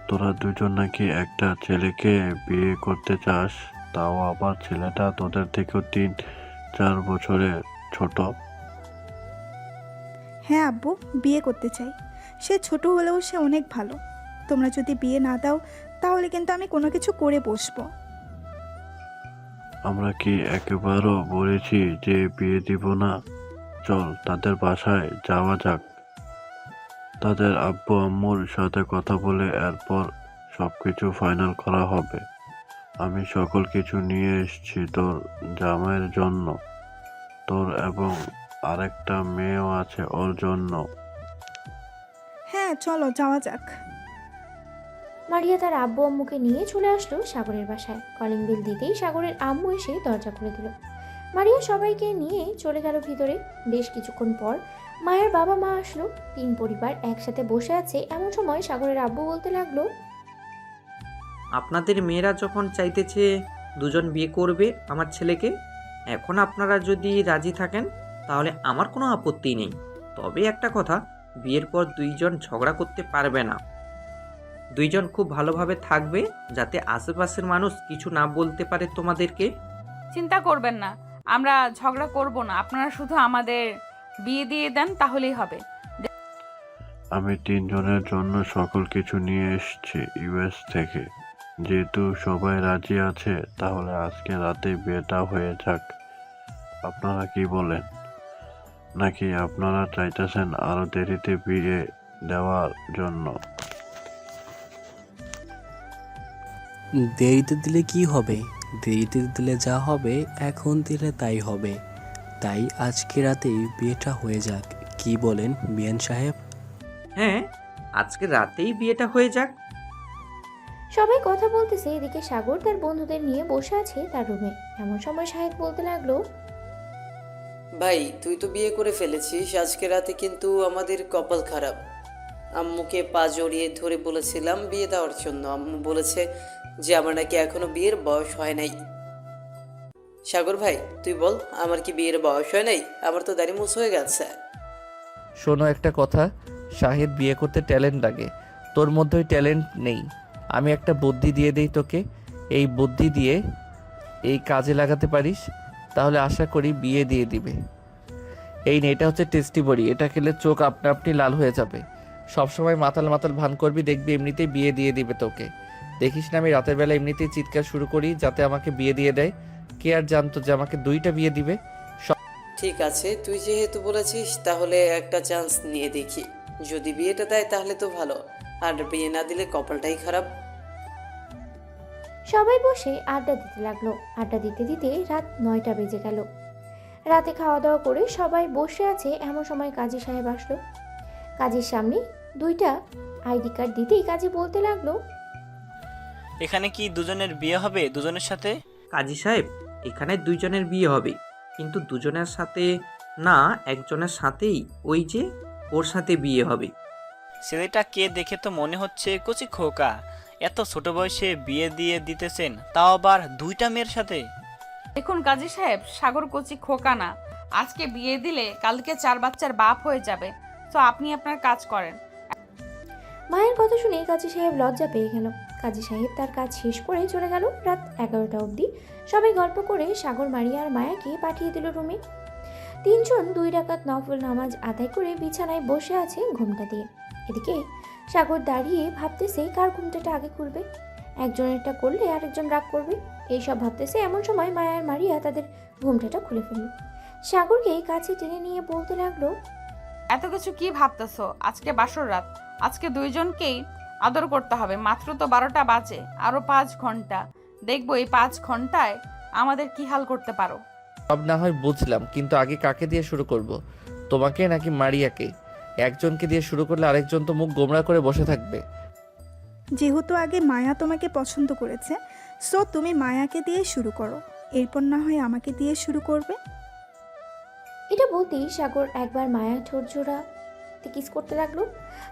তোরা দুজন নাকি একটা ছেলেকে বিয়ে করতে চাস, তাও আবার ছেলেটা তোদের থেকেও 3-4 বছরের ছোট। হ্যাঁ আব্বু, বিয়ে করতে চাই। সে ছোট হলেও সে অনেক ভালো। তোমরা যদি বিয়ে না দাও তাহলে কিন্তু আমি কোনো কিছু করে বসবো। আমরা কি একেবারও বলেছি যে বিয়ে দিব না? চল তাদের বাসায় যাওয়া যাক, তাদের আব্বু আম্মুর সাথে কথা বলে এরপর সবকিছু ফাইনাল করা হবে। আমি সকল কিছু নিয়ে এসেছি তোর জামাইয়ের জন্য, তোর এবং আরেকটা মেয়েও আছে ওর জন্য। হ্যাঁ চলো যাওয়া যাক। মারিয়া তার আব্বু আম্মুকে নিয়ে চলে আসলো সাগরের বাসায়। কলিং বেল দিতেই সাগরের আম্মু এসে দরজা খুলে দিল। মারিয়া সবাইকে নিয়ে চলে গেল ভিতরে। বেশ কিছুক্ষণ পর মায়ের বাবা মা আসলো। 3 পরিবার একসাথে বসে আছে এমন সময় সাগরের আব্বু বলতে লাগলো, আপনাদের মেয়েরা যখন চাইতেছে দুজন বিয়ে করবে আমার ছেলেকে, এখন আপনারা যদি রাজি থাকেন তাহলে আমার কোনো আপত্তি নেই। তবে একটা কথা, বিয়ের পর দুইজন ঝগড়া করতে পারবে না। দুইজন খুব ভালোভাবে থাকবে, যাতে আশেপাশের মানুষ কিছু না বলতে পারে তোমাদেরকে। চিন্তা করবেন না, আমরা ঝগড়া করব না। আপনারা শুধু আমাদের বিয়ে দিয়ে দেন তাহলেই হবে। আমি 3 জনের জন্য সকল কিছু নিয়ে এসেছি ইউএস থেকে। যেহেতু সবাই রাজি আছে তাহলে আজকে রাতে বিয়েটা হয়ে যাক। আপনারা কি বলেন? নাকি আপনারা চাইতেছেন আরো দেরিতে বিয়ে দেওয়ার জন্য? দেরিতে দিলে কি হবে? দেরিতে দিলে যা হবে এখন দিলে তাই হবে। তাই আজকে রাতেই বিয়েটা হয়ে যাক, কি বলেন বিয়ান সাহেব? হ্যাঁ, আজকে রাতেই বিয়েটা হয়ে যাক। সবাই কথা বলতেছে। এদিকে সাগর তার বন্ধুদের নিয়ে বসে আছে তার রুমে। এমন সময় শাহেদ বলতে লাগলো, ভাই তুই তো বিয়ে করে ফেলেছিস, আজকে রাতে কিন্তু আমাদের কপাল খারাপ। আম্মুকে পা জড়িয়ে ধরে বলেছিলাম বিয়ে দেওয়ার জন্য, আম্মু বলেছে যে আমার নাকি এখনো বিয়ের বয়স হয় নাই। সাগর ভাই তুই বল, আমার কি বিয়ের বয়স হয় নাই? আমার তো দাড়ি মুছ হয়ে গেছে। শোনো একটা কথা, শাহিদ বিয়ে করতে ট্যালেন্ট লাগে, তোর মধ্যে ওই ট্যালেন্ট নেই। আমি একটা বুদ্ধি দিয়ে দেই তোকে, এই বুদ্ধি দিয়ে এই কাজে লাগাতে পারিস, তাহলে আশা করি বিয়ে দিয়ে দিবে। এই নে, এটা হচ্ছে টেস্টি বড়ি, এটা খেলে চোখ আপনা আপনি লাল হয়ে যাবে। সবসময় মাতাল মাতাল ভান করবি, দেখবি এমনিতেই বিয়ে দিয়ে দিবে তোকে। দেখিস না আমি রাতের বেলা এমনিতেই চিৎকার শুরু করি যাতে আমাকে বিয়ে দিয়ে দেয়। কে আর জানতো যে আমাকে 2টা বিয়ে দিবে। ঠিক আছে, তুই যেহেতু বলেছিস তাহলে একটা চান্স নিয়ে দেখি। যদি বিয়েটা দেয় তাহলে তো ভালো, আর বিয়ে না দিলে কপালটাই খারাপ। সবাই বসে আড্ডা দিতে লাগলো। আড্ডা দিতে দিতে রাত 9টা বেজে গেল। রাতে খাওয়া দাওয়া করে সবাই বসে আছে এমন সময় কাজী সাহেব আসলো। কাজীর সামনে 2টা আইডি কার্ড দিতেই কাজী বলতে লাগলো, এখানে কি দুজনের বিয়ে হবে দুজনের সাথে? কাজী সাহেব, এখানে দুইজনের বিয়ে হবে, কিন্তু দুজনের সাথে না, একজনের সাথেই, ওই যে ওর সাথে বিয়ে হবে। ছেলেটা কে দেখে তো মনে হচ্ছে কচি খোকা, এত ছোট বয়সে বিয়ে দিয়ে দিতেছেন, তাও আবার 2টা মেয়ের সাথে। দেখুন কাজী সাহেব, সাগর কচি খোকা না। আজকে বিয়ে দিলে কালকে 4 বাচ্চার বাপ হয়ে যাবে। তো আপনি আপনার কাজ করেন। মায়ের কথা শুনে কাজী সাহেব লজ্জা পেয়ে গেল। কাজী সাহেব তার কাজ শেষ করে চলে গেল। রাত 11টা অবধি সবাই গল্প করে সাগর, মারিয়া আর মায়াকে পাঠিয়ে দিল রুমে। 3 জন 2 রাকাত নফল নামাজ আদায় করে বিছানায় বসে আছে ঘুমটা দিয়ে। এদিকে সাগর দাঁড়িয়ে ভাবতেছে কার ঘুমটাটা আগে খুলবে। একজনেরটা করলে আরেকজন রাগ করবে, এইসব ভাবতেছে। এমন সময় মায়া আর মারিয়া তাদের ঘুমটাটা খুলে ফেলল। সাগরকে কাছে টেনে নিয়ে বলতে লাগলো, এত কিছু কি ভাবতেছো? আজকে বাসর রাত, আজকে দুইজনকেই আদর করতে হবে। মাত্র তো 12টা বাজে, আরো 5 ঘন্টা। দেখবো এই 5 ঘন্টায় আমাদের কি হাল করতে পারো। সব না হয় বুঝলাম, কিন্তু আগে কাকে দিয়ে শুরু করব? তোমাকে নাকি মারিয়াকে? একজনকে দিয়ে শুরু করলে আরেকজন তো মুখ গোমড়া করে বসে থাকবে। যেহেতু আগে মায়া তোমাকে পছন্দ করেছে, সো তুমি মায়াকে দিয়ে শুরু করো, এরপর না হয় আমাকে দিয়ে শুরু করবে। এটা বলতেই সাগর একবার মায়া ঠোঁট জোড়াতে কিস করতে লাগলো,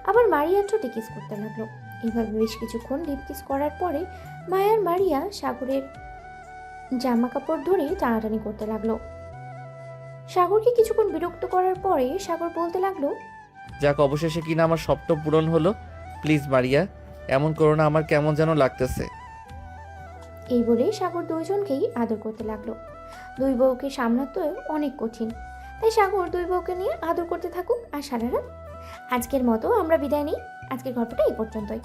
আবার মারিয়ার ঠোঁটে কিস করতে লাগলো। এইভাবে বেশ কিছুক্ষণ লিপ কিস করার পরে মায়ার মারিয়া সাগরের জামা কাপড় ধরে টানাটানি করতে লাগলো। সাগরকে কিছুক্ষণ বিরক্ত করার পরে সাগর বলতে লাগলো, যাক, অবশেষে কিনা আমার স্বপ্ন পূরণ হলো। প্লিজ মারিয়া, এমন করো না, আমার কেমন যেন লাগতেছে। এই বলে সাগর দুইজনকেই আদর করতে লাগলো। দুই বউকে সামলাতে অনেক কঠিন, তাই সাগর দুই বউকে নিয়ে আদর করতে থাকুক আর সারা রাত। আজকের মতো আমরা বিদায় নিই। আজকের গল্পটা এই পর্যন্তই।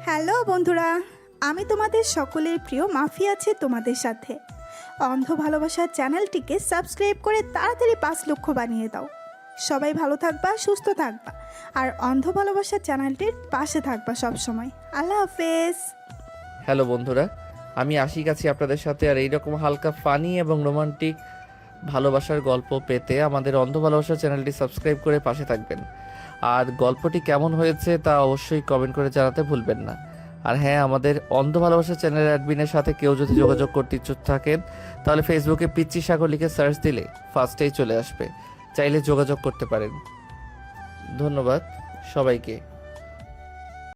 হ্যালো বন্ধুরা, আমি তোমাদের সকলের প্রিয় মাফি আছে তোমাদের সাথে। অন্ধ ভালোবাসার চ্যানেলটিকে সাবস্ক্রাইব করে তাড়াতাড়ি 5 লক্ষ বানিয়ে দাও। সবাই ভালো থাকবা, সুস্থ থাকবা, আর অন্ধ ভালোবাসার চ্যানেলটির পাশে থাকবা সব সময়। আল্লাহ হাফেজ। হ্যালো বন্ধুরা, আমি আশিক আছি আপনাদের সাথে। আর এইরকম হালকা ফানি এবং রোমান্টিক ভালোবাসার গল্প পেতে আমাদের অন্ধ ভালোবাসার চ্যানেলটি সাবস্ক্রাইব করে পাশে থাকবেন। আর গল্পটি কেমন হয়েছে তা অবশ্যই কমেন্ট করে জানাতে ভুলবেন না। আর হ্যাঁ, আমাদের অন্ধ ভালোবাসার চ্যানেলের অ্যাডমিনের সাথে কেউ যদি যোগাযোগ করতে ইচ্ছুক থাকেন, তাহলে ফেসবুকে পিচ্চি সাগর লিখে সার্চ দিলে ফার্স্টেই চলে আসবে, চাইলে যোগাযোগ করতে পারেন। ধন্যবাদ সবাইকে।